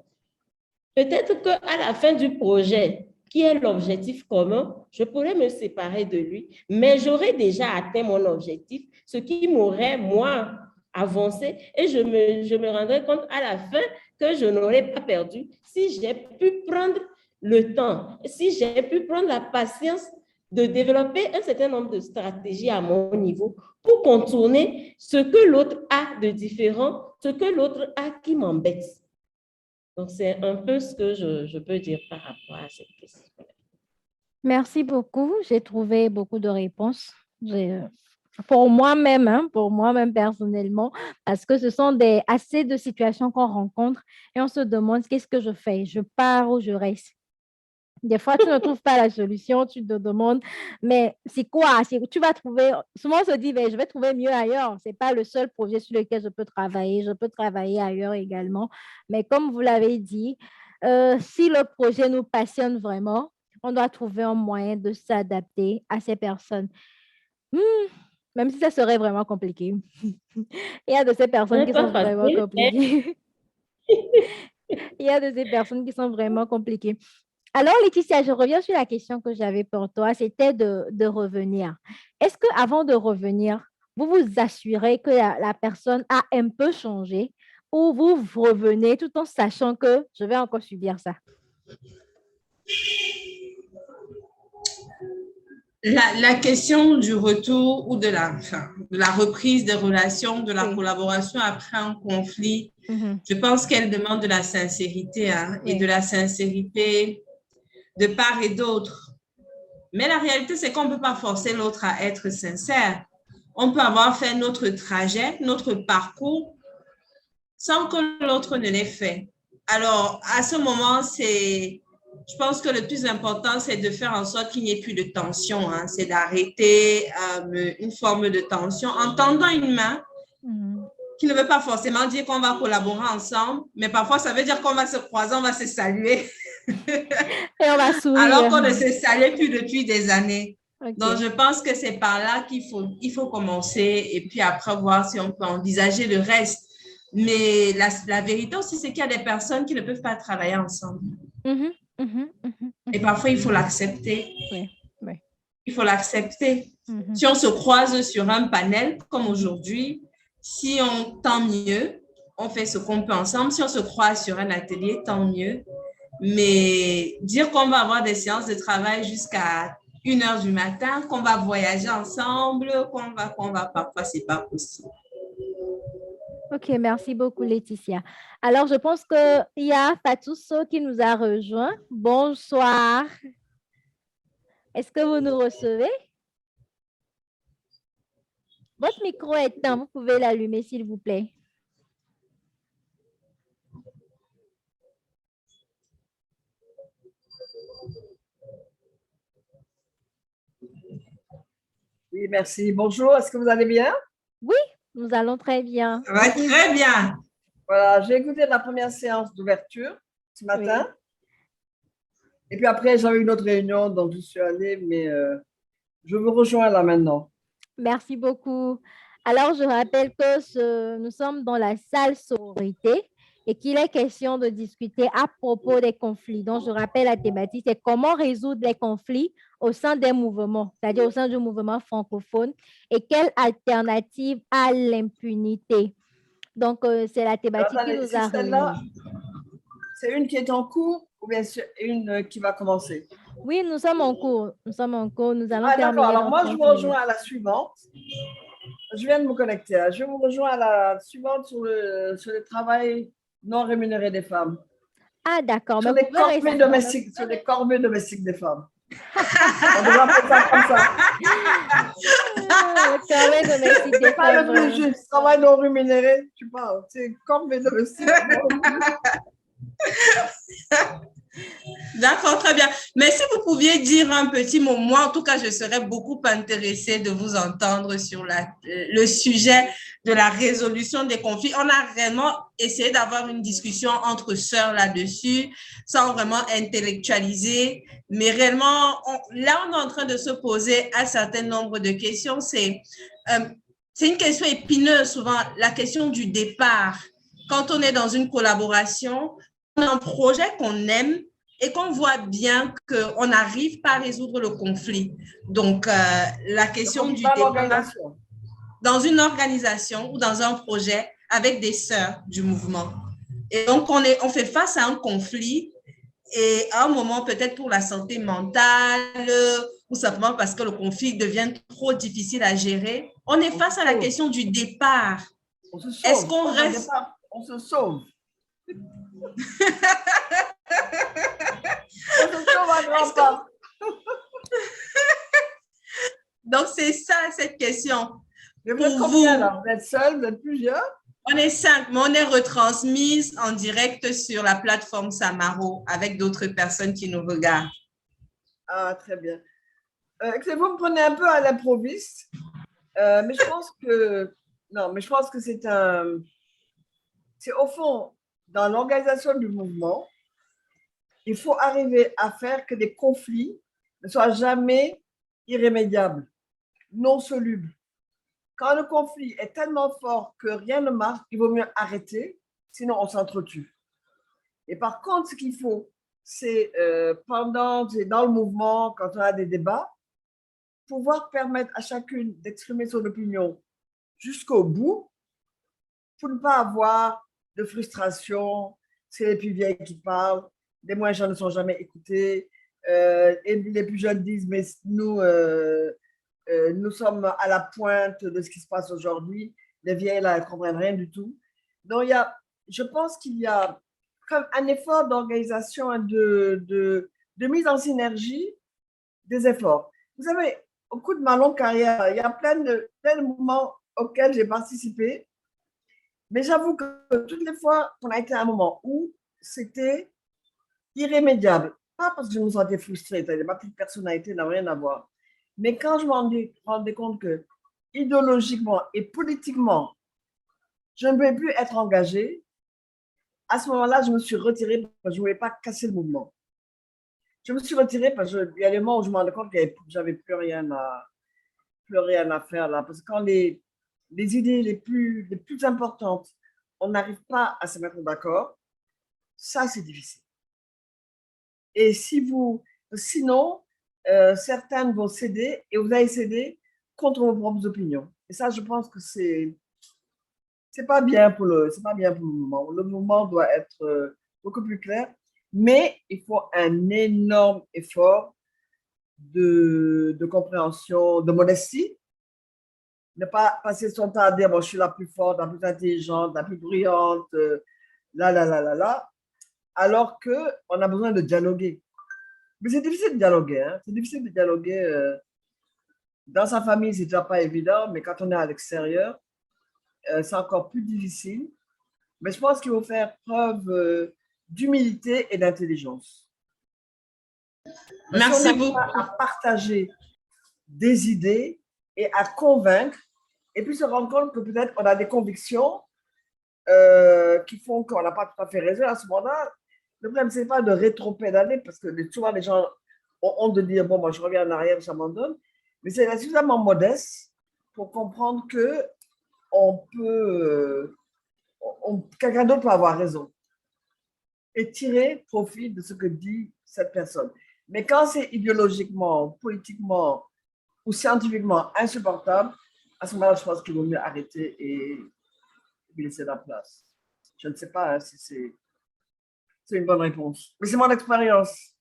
Peut-être qu'à la fin du projet, qui est l'objectif commun, je pourrais me séparer de lui, mais j'aurais déjà atteint mon objectif, ce qui m'aurait, moi, avancé, et je me rendrai compte à la fin que je n'aurais pas perdu si j'ai pu prendre le temps, si j'ai pu prendre la patience de développer un certain nombre de stratégies à mon niveau pour contourner ce que l'autre a de différent, ce que l'autre a qui m'embête. Donc, c'est un peu ce que je peux dire par rapport à cette question. Merci beaucoup. J'ai trouvé beaucoup de réponses. Pour moi-même personnellement, parce que ce sont assez de situations qu'on rencontre et on se demande qu'est-ce que je fais? Je pars ou je reste? Des fois, tu ne trouves pas la solution, tu te demandes, mais c'est quoi? Tu vas trouver, souvent on se dit, ben, je vais trouver mieux ailleurs. Ce n'est pas le seul projet sur lequel je peux travailler ailleurs également. Mais comme vous l'avez dit, si le projet nous passionne vraiment, on doit trouver un moyen de s'adapter à ces personnes. Même si ça serait vraiment compliqué. Il y a de ces personnes qui sont vraiment compliquées. Il y a de ces personnes qui sont vraiment compliquées. Alors, Laetitia, je reviens sur la question que j'avais pour toi, c'était de revenir. Est-ce qu'avant de revenir, vous vous assurez que la personne a un peu changé ou vous revenez tout en sachant que je vais encore subir ça? La question du retour ou de la reprise des relations, de la collaboration après un conflit, je pense qu'elle demande de la sincérité et de la sincérité de part et d'autre. Mais la réalité, c'est qu'on ne peut pas forcer l'autre à être sincère. On peut avoir fait notre trajet, notre parcours, sans que l'autre ne l'ait fait. Alors, à ce moment, je pense que le plus important, c'est de faire en sorte qu'il n'y ait plus de tension. C'est d'arrêter une forme de tension en tendant une main qui ne veut pas forcément dire qu'on va collaborer ensemble, mais parfois, ça veut dire qu'on va se croiser, on va se saluer. Et on va sourire. Alors qu'on ne se salue plus depuis des années. Okay. Donc, je pense que c'est par là qu'il faut commencer et puis après voir si on peut envisager le reste. Mais la vérité aussi, c'est qu'il y a des personnes qui ne peuvent pas travailler ensemble. Et parfois, il faut l'accepter. Oui. Il faut l'accepter. Si on se croise sur un panel, comme aujourd'hui, si on tant mieux, on fait ce qu'on peut ensemble. Si on se croise sur un atelier, tant mieux. Mais dire qu'on va avoir des séances de travail jusqu'à 1h du matin, qu'on va voyager ensemble, qu'on va parfois, c'est pas possible. Ok, merci beaucoup, Laetitia. Alors, je pense qu'il y a Fatousso qui nous a rejoint. Bonsoir. Est-ce que vous nous recevez? Votre micro est éteint. Vous pouvez l'allumer, s'il vous plaît. Oui, merci. Bonjour, est-ce que vous allez bien? Oui, nous allons très bien. Ça va très bien. Voilà, j'ai écouté la première séance d'ouverture ce matin. Et puis après, j'avais une autre réunion, donc je suis allée, mais je vous rejoins là maintenant. Merci beaucoup. Alors, je rappelle que nous sommes dans la salle sororité et qu'il est question de discuter à propos des conflits. Donc, je rappelle la thématique, c'est comment résoudre les conflits au sein des mouvements, c'est-à-dire au sein du mouvement francophone et quelle alternative à l'impunité. Donc, c'est la thématique qui Attendez, nous c'est a celle-là, réunis. c'est une qui est en cours ou bien c'est une qui va commencer? Oui, nous sommes en cours. Nous sommes en cours. Nous allons Ah, d'accord. terminer Alors, dans moi, je 30 vous minutes. rejoins à la suivante. Je viens de me connecter. Hein. Je vous rejoins à la suivante sur le travail non rémunéré des femmes. Ah, d'accord. Mais Sur vous les pouvez corvées rester. domestiques, sur les corvées domestiques des femmes. On devrait appeler ça comme ça. Le travail domestique des Pas femmes, le plus vraiment. juste. Travail non rémunéré, tu parles. C'est corvée domestique. D'accord, très bien. Mais si vous pouviez dire un petit mot, moi en tout cas, je serais beaucoup intéressée de vous entendre sur le sujet de la résolution des conflits. On a vraiment essayé d'avoir une discussion entre sœurs là-dessus, sans vraiment intellectualiser, mais réellement, là, on est en train de se poser un certain nombre de questions. C'est une question épineuse souvent, la question du départ. Quand on est dans une collaboration, on a un projet qu'on aime, et qu'on voit bien qu'on n'arrive pas à résoudre le conflit. Donc, la question du départ dans une organisation ou dans un projet avec des sœurs du mouvement. Et donc, on fait face à un conflit et à un moment, peut-être pour la santé mentale ou simplement parce que le conflit devient trop difficile à gérer, on est face à la question du départ. On se sauve. Est-ce qu'on reste... On se sauve. Donc, c'est ça, cette question. Mais vous êtes combien là? Vous êtes seul, vous êtes plusieurs? On est 5, mais on est retransmise en direct sur la plateforme Samaro avec d'autres personnes qui nous regardent. Ah, très bien. Vous me prenez un peu à l'improviste, mais je pense que... Non, mais je pense que c'est au fond, dans l'organisation du mouvement, il faut arriver à faire que les conflits ne soient jamais irrémédiables, non solubles. Quand le conflit est tellement fort que rien ne marche, il vaut mieux arrêter, sinon on s'entretue. Et par contre, ce qu'il faut, c'est dans le mouvement, quand on a des débats, pouvoir permettre à chacune d'exprimer son opinion jusqu'au bout pour ne pas avoir de frustration, c'est les plus vieilles qui parlent, les moins jeunes ne sont jamais écoutés, et les plus jeunes disent, mais nous sommes à la pointe de ce qui se passe aujourd'hui, les vieilles, là, elles ne comprennent rien du tout. Donc, je pense qu'il y a comme un effort d'organisation, de mise en synergie des efforts. Vous savez, au cours de ma longue carrière, il y a plein de mouvements auxquels j'ai participé, mais j'avoue que toutes les fois qu'on a été à un moment où c'était irrémédiable, pas parce que je me sentais frustrée, ma petite personnalité n'a rien à voir, mais quand je me rendais compte que idéologiquement et politiquement, je ne pouvais plus être engagée, à ce moment-là, je me suis retirée parce que je ne voulais pas casser le mouvement. Je me suis retirée parce qu'il y a des moments où je me rendais compte que je n'avais plus rien à faire là. Parce que quand les idées les plus importantes, on n'arrive pas à se mettre d'accord, ça, c'est difficile. Et sinon, certaines vont céder et vous allez céder contre vos propres opinions. Et ça, je pense que c'est pas bien pour le mouvement. Le mouvement doit être beaucoup plus clair, mais il faut un énorme effort de compréhension, de modestie. Ne pas passer son temps à dire, bon, je suis la plus forte, la plus intelligente, la plus brillante, alors qu'on a besoin de dialoguer. Mais c'est difficile de dialoguer. Hein? C'est difficile de dialoguer. Dans sa famille, c'est déjà pas évident, mais quand on est à l'extérieur, c'est encore plus difficile. Mais je pense qu'il faut faire preuve d'humilité et d'intelligence. Merci beaucoup. À partager des idées et à convaincre, et puis se rendre compte que peut-être on a des convictions qui font qu'on n'a pas tout à fait raison à ce moment-là. Le problème, ce n'est pas de rétro-pédaler, parce que souvent, les gens ont honte de dire, bon, moi, je reviens en arrière, j'abandonne. Mais c'est suffisamment modeste pour comprendre que quelqu'un d'autre peut avoir raison et tirer profit de ce que dit cette personne. Mais quand c'est idéologiquement, politiquement ou scientifiquement insupportable, à ce moment-là, je pense qu'il vaut mieux arrêter et laisser la place. Je ne sais pas si c'est une bonne réponse. Mais c'est mon expérience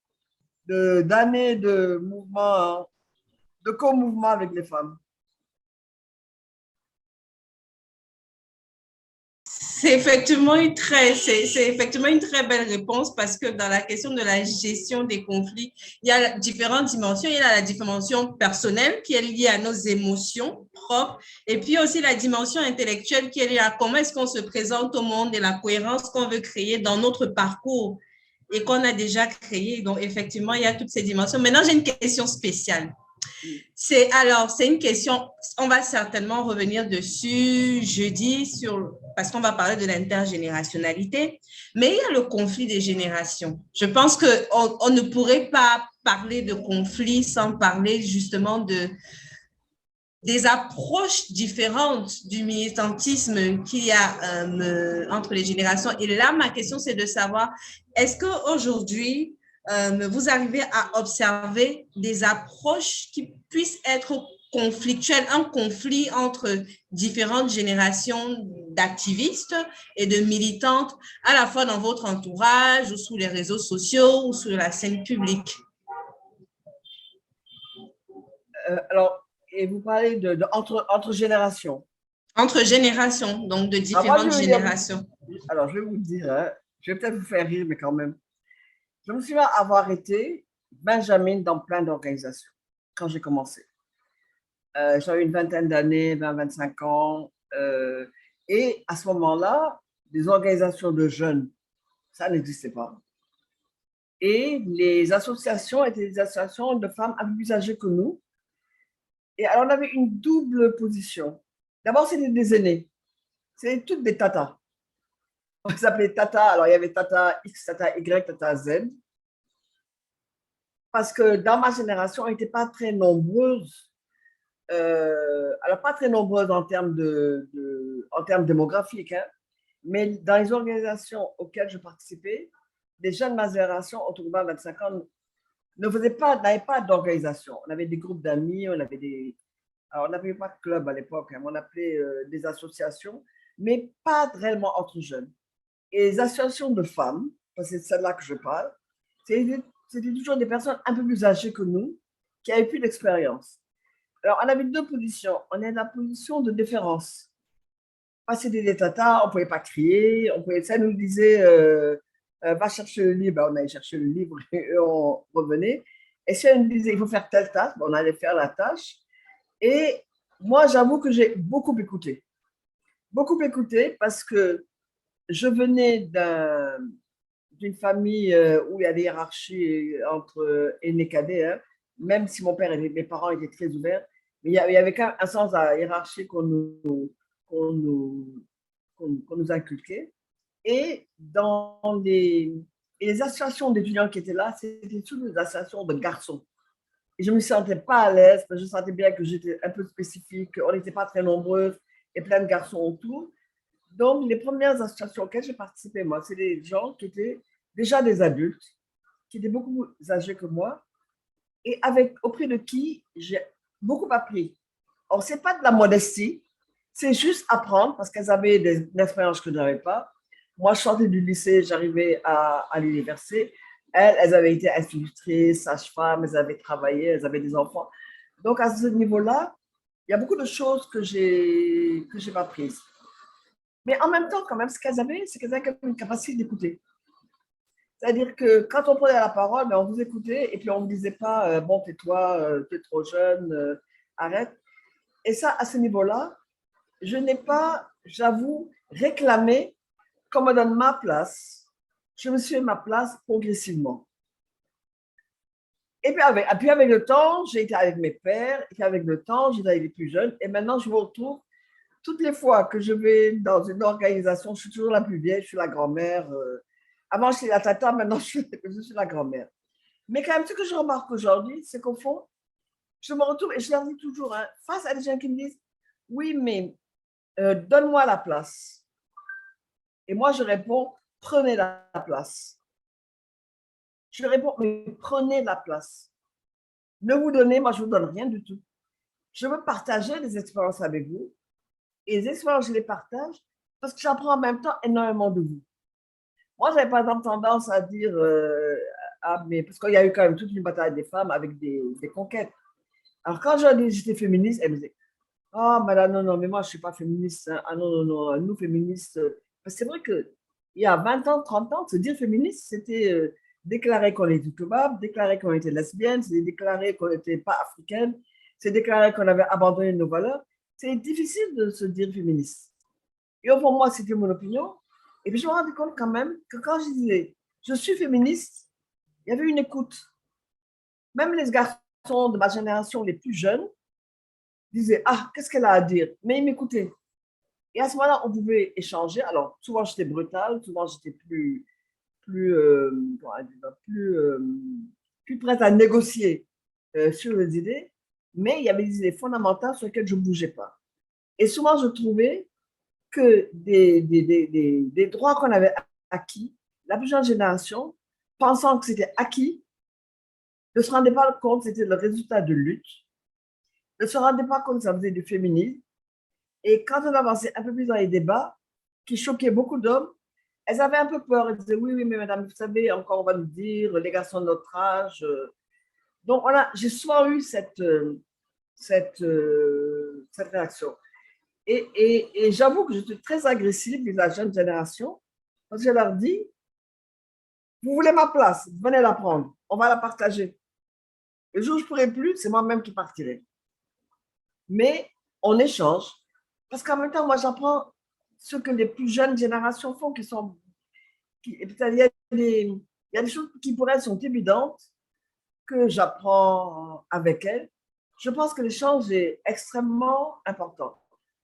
d'années de mouvement, de co-mouvement avec les femmes. C'est effectivement une très belle réponse parce que dans la question de la gestion des conflits, il y a différentes dimensions. Il y a la dimension personnelle qui est liée à nos émotions propres et puis aussi la dimension intellectuelle qui est liée à comment est-ce qu'on se présente au monde et la cohérence qu'on veut créer dans notre parcours et qu'on a déjà créé. Donc, effectivement, il y a toutes ces dimensions. Maintenant, j'ai une question spéciale. C'est une question, on va certainement revenir dessus jeudi parce qu'on va parler de l'intergénérationnalité, mais il y a le conflit des générations. Je pense qu'on ne pourrait pas parler de conflit sans parler justement des approches différentes du militantisme qu'il y a entre les générations. Et là, ma question, c'est de savoir, est-ce qu'aujourd'hui, vous arrivez à observer des approches qui puissent être conflictuelles, un conflit entre différentes générations d'activistes et de militantes, à la fois dans votre entourage ou sur les réseaux sociaux ou sur la scène publique? Alors, et vous parlez entre générations. Entre générations, donc de différentes générations. Alors, je vais vous dire, hein, je vais peut-être vous faire rire, mais quand même. Je me souviens avoir été Benjamin dans plein d'organisations quand j'ai commencé. J'avais une vingtaine d'années, 20-25 ans. Et à ce moment-là, des organisations de jeunes, ça n'existait pas. Et les associations étaient des associations de femmes un peu plus âgées que nous. Et alors, on avait une double position. D'abord, c'était des aînés. C'était toutes des tatas. On s'appelait Tata. Alors, il y avait Tata X, Tata Y, Tata Z. Parce que dans ma génération, on n'était pas très nombreuses. Alors, pas très nombreuses en termes démographiques, hein, mais dans les organisations auxquelles je participais, des jeunes de ma génération, autour de 25 ans, n'avaient pas d'organisation. On avait des groupes d'amis, alors on n'appelait pas de club à l'époque, hein, on appelait des associations, mais pas réellement entre jeunes. Et les associations de femmes, parce que c'est celle-là que je parle, c'était toujours des personnes un peu plus âgées que nous, qui avaient plus d'expérience. Alors, on avait deux positions. On est dans la position de déférence. Parce que c'était des tatas, on ne pouvait pas crier, ça nous disait va chercher le livre, on allait chercher le livre et on revenait. Et si on nous disait il faut faire telle tâche, on allait faire la tâche. Et moi, j'avoue que j'ai beaucoup écouté. Beaucoup écouté parce que je venais d'une famille où il y a des hiérarchies entre aînés et cadets, hein, même si mes parents étaient très ouverts, mais il y avait quand même un sens à la hiérarchie qu'on nous inculquait. Et dans les associations d'étudiants qui étaient là, c'était toutes des associations de garçons. Et je ne me sentais pas à l'aise, parce que je sentais bien que j'étais un peu spécifique, on n'était pas très nombreuses et plein de garçons autour. Donc, les premières associations auxquelles j'ai participé, moi, c'est des gens qui étaient déjà des adultes, qui étaient beaucoup plus âgés que moi, et auprès de qui j'ai beaucoup appris. Or, ce n'est pas de la modestie, c'est juste apprendre, parce qu'elles avaient des expériences que je n'avais pas. Moi, je sortais du lycée, j'arrivais à l'université. Elles avaient été institutrices, sages-femmes, elles avaient travaillé, elles avaient des enfants. Donc, à ce niveau-là, il y a beaucoup de choses que j'ai pas apprises. Mais en même temps, quand même, ce qu'elles avaient, c'est qu'elles avaient une capacité d'écouter. C'est-à-dire que quand on prenait la parole, on vous écoutait et puis on ne vous disait pas bon, tais-toi, tu es trop jeune, arrête. Et ça, à ce niveau-là, je n'ai pas, j'avoue, réclamé qu'on me donne ma place. Je me suis fait ma place progressivement. Et puis avec le temps, j'ai été avec mes pères, et puis avec le temps, j'étais avec les plus jeunes. Et maintenant, je me retrouve, toutes les fois que je vais dans une organisation, je suis toujours la plus vieille, je suis la grand-mère. Avant, je suis la tata, maintenant, je suis la grand-mère. Mais quand même, ce que je remarque aujourd'hui, c'est qu'au fond, je me retrouve, et je leur dis toujours, hein, face à des gens qui me disent, oui, mais donne-moi la place. Et moi, je réponds, prenez la place. Je réponds, mais prenez la place. Ne vous donnez, moi, je ne vous donne rien du tout. Je veux partager des expériences avec vous. Et les expériences, je les partage parce que j'apprends en même temps énormément de vous. Moi, j'avais par exemple tendance à dire, mais parce qu'il y a eu quand même toute une bataille des femmes avec des conquêtes. Alors, quand j'ai dit que j'étais féministe, elle me disait, ah, oh, madame, non, non, mais moi, je ne suis pas féministe. Hein. Ah, non, non, non, nous, féministes. Parce que c'est vrai qu'il y a 20 ans, 30 ans, se dire féministe, c'était déclarer qu'on était kebab, déclarer qu'on était lesbienne, c'est déclarer qu'on n'était pas africaine, c'est déclarer qu'on avait abandonné nos valeurs. C'est difficile de se dire féministe. Et au fond, moi, c'était mon opinion. Et puis, je me rendais compte quand même que quand je disais je suis féministe, il y avait une écoute. Même les garçons de ma génération, les plus jeunes, disaient ah, qu'est-ce qu'elle a à dire? Mais ils m'écoutaient. Et à ce moment-là, on pouvait échanger. Alors, souvent, j'étais brutale, souvent, j'étais plus prête à négocier sur les idées, mais il y avait des idées fondamentales sur lesquelles je ne bougeais pas. Et souvent, je trouvais que des droits qu'on avait acquis, la plus jeune génération, pensant que c'était acquis, ne se rendait pas compte que c'était le résultat de lutte, ne se rendait pas compte que ça faisait du féminisme. Et quand on avançait un peu plus dans les débats, qui choquaient beaucoup d'hommes, elles avaient un peu peur. Elles disaient, oui, oui, mais madame, vous savez, encore on va nous dire, les garçons de notre âge. Donc, voilà, j'ai souvent eu cette réaction. Et j'avoue que je suis très agressive avec la jeune génération, parce que je leur dis, vous voulez ma place, venez la prendre, on va la partager. Le jour où je ne pourrai plus, c'est moi-même qui partirai. Mais on échange, parce qu'en même temps, moi, j'apprends ce que les plus jeunes générations font, il y a des choses qui pour elles sont évidentes, que j'apprends avec elles. Je pense que l'échange est extrêmement important.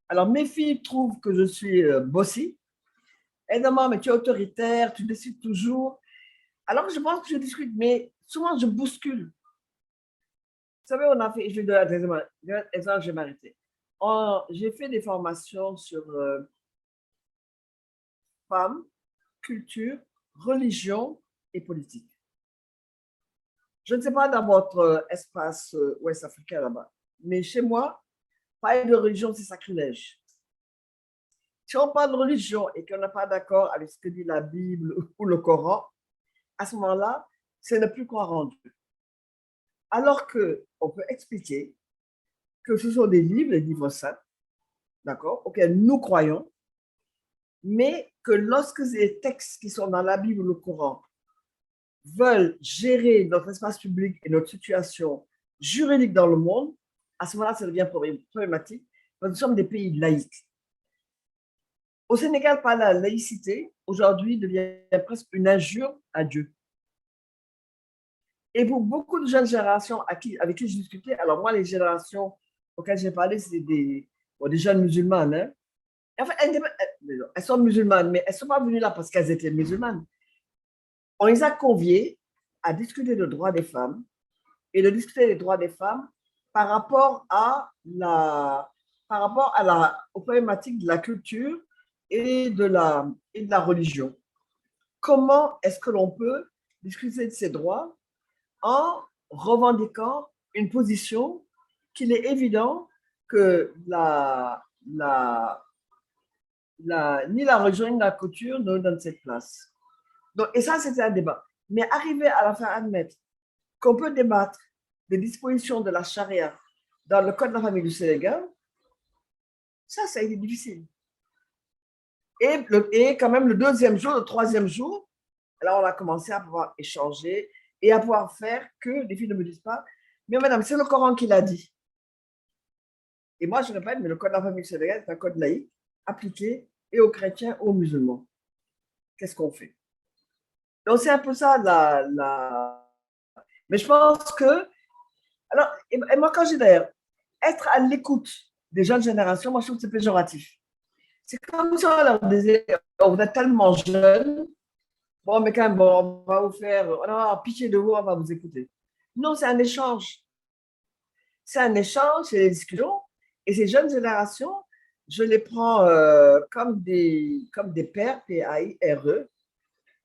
Alors, mes filles trouvent que je suis bossy. Elles demandent, mais tu es autoritaire, tu décides toujours. Alors que je pense que je discute, mais souvent je bouscule. Vous savez, on a fait, je vais donner un exemple, je vais m'arrêter. J'ai fait des formations sur femmes, culture, religion et politique. Je ne sais pas dans votre espace ouest africain là-bas, mais chez moi, parler de religion, c'est sacrilège. Si on parle de religion et qu'on n'a pas d'accord avec ce que dit la Bible ou le Coran, à ce moment-là, c'est ne plus croire en Dieu. Alors qu'on peut expliquer que ce sont des livres, les livres saints, d'accord, auxquels nous croyons, mais que lorsque les textes qui sont dans la Bible ou le Coran veulent gérer notre espace public et notre situation juridique dans le monde, à ce moment-là, ça devient problématique, parce que nous sommes des pays laïcs. Au Sénégal, par la laïcité, aujourd'hui, devient presque une injure à Dieu. Et pour beaucoup de jeunes générations avec qui je discutais, alors moi, les générations auxquelles j'ai parlé, c'est des jeunes musulmanes. Hein. En fait, elles sont musulmanes, mais elles ne sont pas venues là parce qu'elles étaient musulmanes. On les a conviées à discuter des droits des femmes et de discuter des droits des femmes par rapport aux problématiques de la culture et de la religion. Comment est-ce que l'on peut discuter de ces droits en revendiquant une position qu'il est évident que ni la religion ni la culture ne donnent cette place. Donc, et ça, c'était un débat. Mais arriver à la faire admettre qu'on peut débattre des dispositions de la charia dans le code de la famille du Sénégal, ça a été difficile. Et quand même, le deuxième jour, le troisième jour, alors on a commencé à pouvoir échanger et à pouvoir faire que les filles ne me disent pas, mais madame, c'est le Coran qui l'a dit. Et moi, je répète, mais le code de la famille du Sénégal est un code laïque appliqué et aux chrétiens et aux musulmans. Qu'est-ce qu'on fait? Donc, c'est un peu ça, mais je pense que... Alors, et moi, quand j'ai d'ailleurs, être à l'écoute des jeunes générations, moi, je trouve que c'est péjoratif. C'est comme si on leur disait, oh, vous êtes tellement jeunes, bon, mais quand même, bon, on va vous faire, on va avoir pitié de vous, on va vous écouter. Non, c'est un échange. C'est un échange, c'est des discussions. Et ces jeunes générations, je les prends comme des pères, P-A-I-R-E.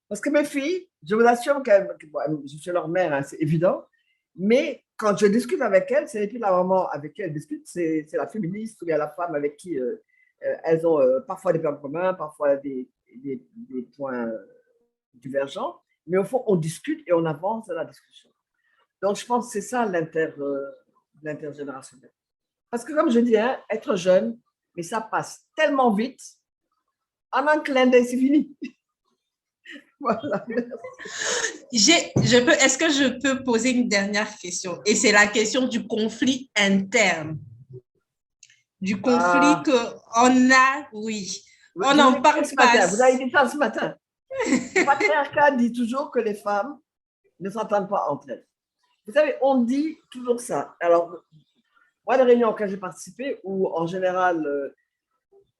Parce que mes filles, je vous assure que bon, je suis leur mère, hein, c'est évident. Mais quand je discute avec elles, c'est plus la maman avec qui elles discutent, c'est la féministe ou bien la femme avec qui elles ont parfois des points communs, parfois des points divergents. Mais au fond, on discute et on avance dans la discussion. Donc, je pense que c'est ça l'intergénérationnel. Parce que comme je dis, hein, être jeune, mais ça passe tellement vite, en un clin d'œil, c'est fini. Voilà. Est-ce que je peux poser une dernière question? Et c'est la question du conflit interne. Du conflit qu'on a, oui. On n'en parle pas. Vous avez dit ça ce matin. Le patriarcat dit toujours que les femmes ne s'entendent pas entre elles. Vous savez, on dit toujours ça. Alors, moi, les réunions auxquelles j'ai participé, où en général,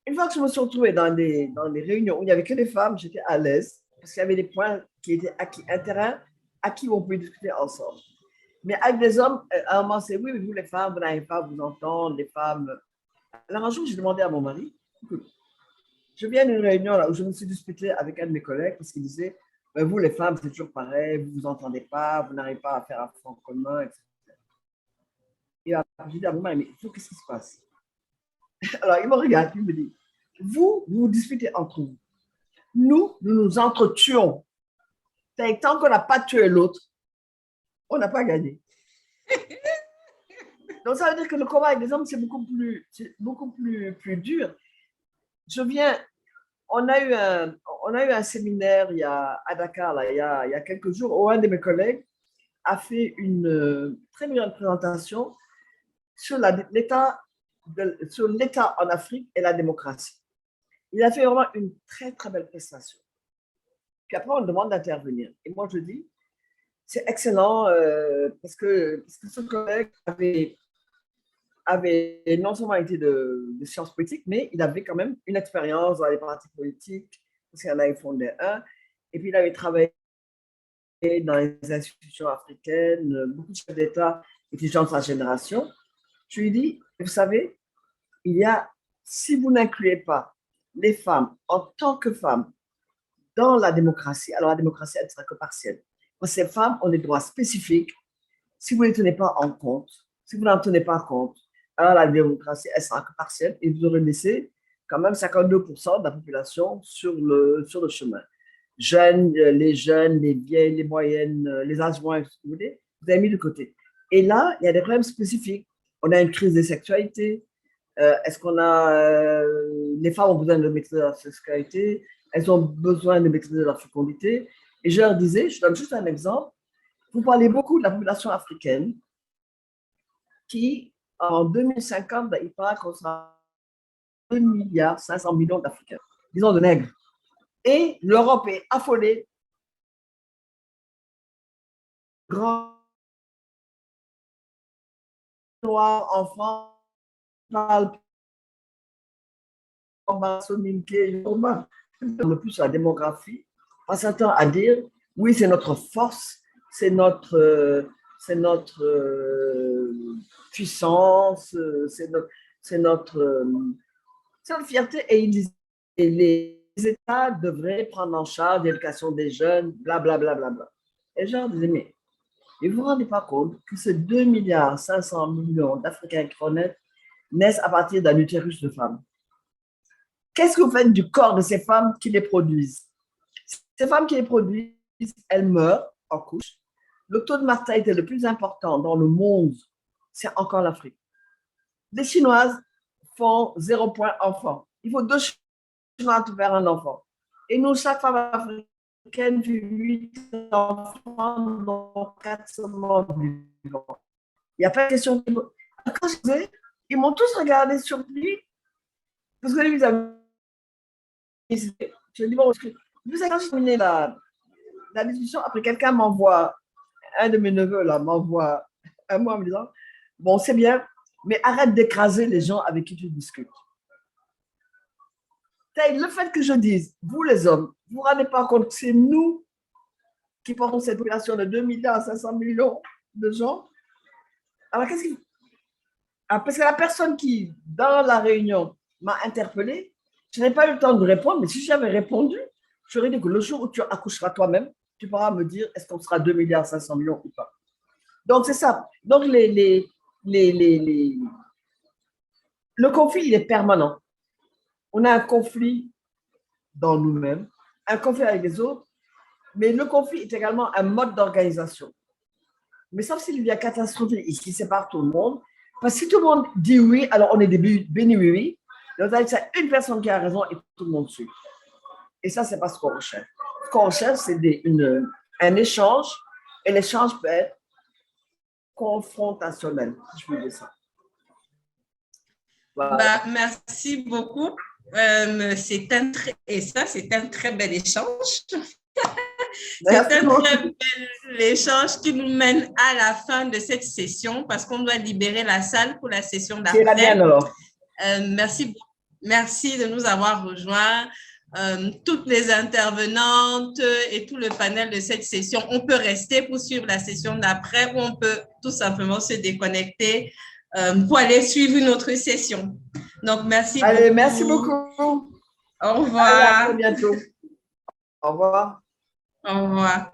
une fois que je me suis retrouvée dans des réunions où il n'y avait que des femmes, j'étais à l'aise parce qu'il y avait des points qui étaient acquis, un terrain acquis où on pouvait discuter ensemble. Mais avec des hommes, à un moment, c'est oui, mais vous les femmes, vous n'arrivez pas à vous entendre, les femmes. Alors un jour, j'ai demandé à mon mari, écoute, je viens d'une réunion là où je me suis disputée avec un de mes collègues parce qu'il disait, vous les femmes, c'est toujours pareil, vous ne vous entendez pas, vous n'arrivez pas à faire un front commun, etc. Et j'ai dit à mon mari, mais qu'est-ce qui se passe? Alors il me regarde, il me dit, vous vous disputez entre vous. Nous nous entretuons. Tant qu'on n'a pas tué l'autre, on n'a pas gagné. Donc, ça veut dire que le combat avec les hommes, c'est beaucoup plus dur. On a eu un séminaire à Dakar, là, il y a quelques jours, où un de mes collègues a fait une très bonne présentation sur l'État en Afrique et la démocratie. Il a fait vraiment une très, très belle prestation. Puis après, on me demande d'intervenir. Et moi, je dis, c'est excellent parce que ce collègue avait non seulement été de sciences politiques, mais il avait quand même une expérience dans les partis politiques, parce qu'il en avait fondé un. Et puis, il avait travaillé dans les institutions africaines, beaucoup de chefs d'État étaient gens de sa génération. Je lui dis, vous savez, si vous n'incluez pas les femmes en tant que femmes dans la démocratie, alors la démocratie, elle ne sera que partielle. Pour ces femmes ont des droits spécifiques. Si vous ne les tenez pas en compte, si vous n'en tenez pas compte, alors la démocratie, elle sera que partielle et vous aurez laissé quand même 52% de la population sur le chemin. Les jeunes, les vieilles, les moyennes, les âges moyens, si vous voulez, vous avez mis de côté. Et là, il y a des problèmes spécifiques. On a une crise des sexualités. Est-ce qu'on a... les femmes ont besoin de maîtriser leur sexualité, elles ont besoin de maîtriser leur fécondité. Et je leur disais, je donne juste un exemple, vous parlez beaucoup de la population africaine qui, en 2050, il paraît qu'on sera 2,5 milliards d'Africains, disons de nègres. Et l'Europe est affolée. Grand noir en France parle le plus sur la démographie, passe un temps à dire oui, c'est notre force, c'est notre puissance, c'est notre fierté. Et les États devraient prendre en charge l'éducation des jeunes, blablabla. Bla, bla, bla. Et je leur disais, mais vous ne vous rendez pas compte que ces 2,5 milliards d'Africains qui naissent à partir d'un utérus de femme. Qu'est-ce que vous faites du corps de ces femmes qui les produisent? Ces femmes qui les produisent, elles meurent en couche. Le taux de mortalité le plus important dans le monde, c'est encore l'Afrique. Les Chinoises font 0 point enfant. Il faut 2 Chinois pour faire un enfant. Et nous, chaque femme africaine fait 8 enfants dans 4 semaines vivants. Il n'y a pas de question. Quand je disais, ils m'ont tous regardé surpris parce que ils avaient. Je dis, bon, vous savez, quand j'ai terminé la discussion, après quelqu'un m'envoie, un de mes neveux là, m'envoie un mot en me disant, bon, c'est bien, mais arrête d'écraser les gens avec qui tu discutes. Le fait que je dise, vous les hommes, vous ne vous rendez pas compte que c'est nous qui portent cette population de 2 milliards 500 millions de gens. Alors, qu'est-ce qui... parce que la personne qui, dans la réunion, m'a interpellée, je n'ai pas eu le temps de répondre, mais si j'avais répondu, j'aurais dit que le jour où tu accoucheras toi-même, tu pourras me dire est-ce qu'on sera 2 milliards 500 millions ou pas. Donc, c'est ça. Donc, le conflit, il est permanent. On a un conflit dans nous-mêmes, un conflit avec les autres, mais le conflit est également un mode d'organisation. Mais sauf s'il y a catastrophe et qui sépare tout le monde, parce que si tout le monde dit oui, alors on est des bénis oui. Donc, c'est une personne qui a raison et tout le monde suit. Et ça, c'est pas ce qu'on recherche. Ce qu'on recherche, c'est un échange, et l'échange peut être confrontationnel, si je peux dire ça. Voilà. Merci beaucoup. C'est un très bel échange. C'est un très bel échange qui nous mène à la fin de cette session parce qu'on doit libérer la salle pour la session d'après. C'est la mienne alors. Merci de nous avoir rejoints. Toutes les intervenantes et tout le panel de cette session, on peut rester pour suivre la session d'après ou on peut tout simplement se déconnecter pour aller suivre une autre session. Donc, merci beaucoup. Merci beaucoup. Au revoir. Allez, à très bientôt. Au revoir. Au revoir.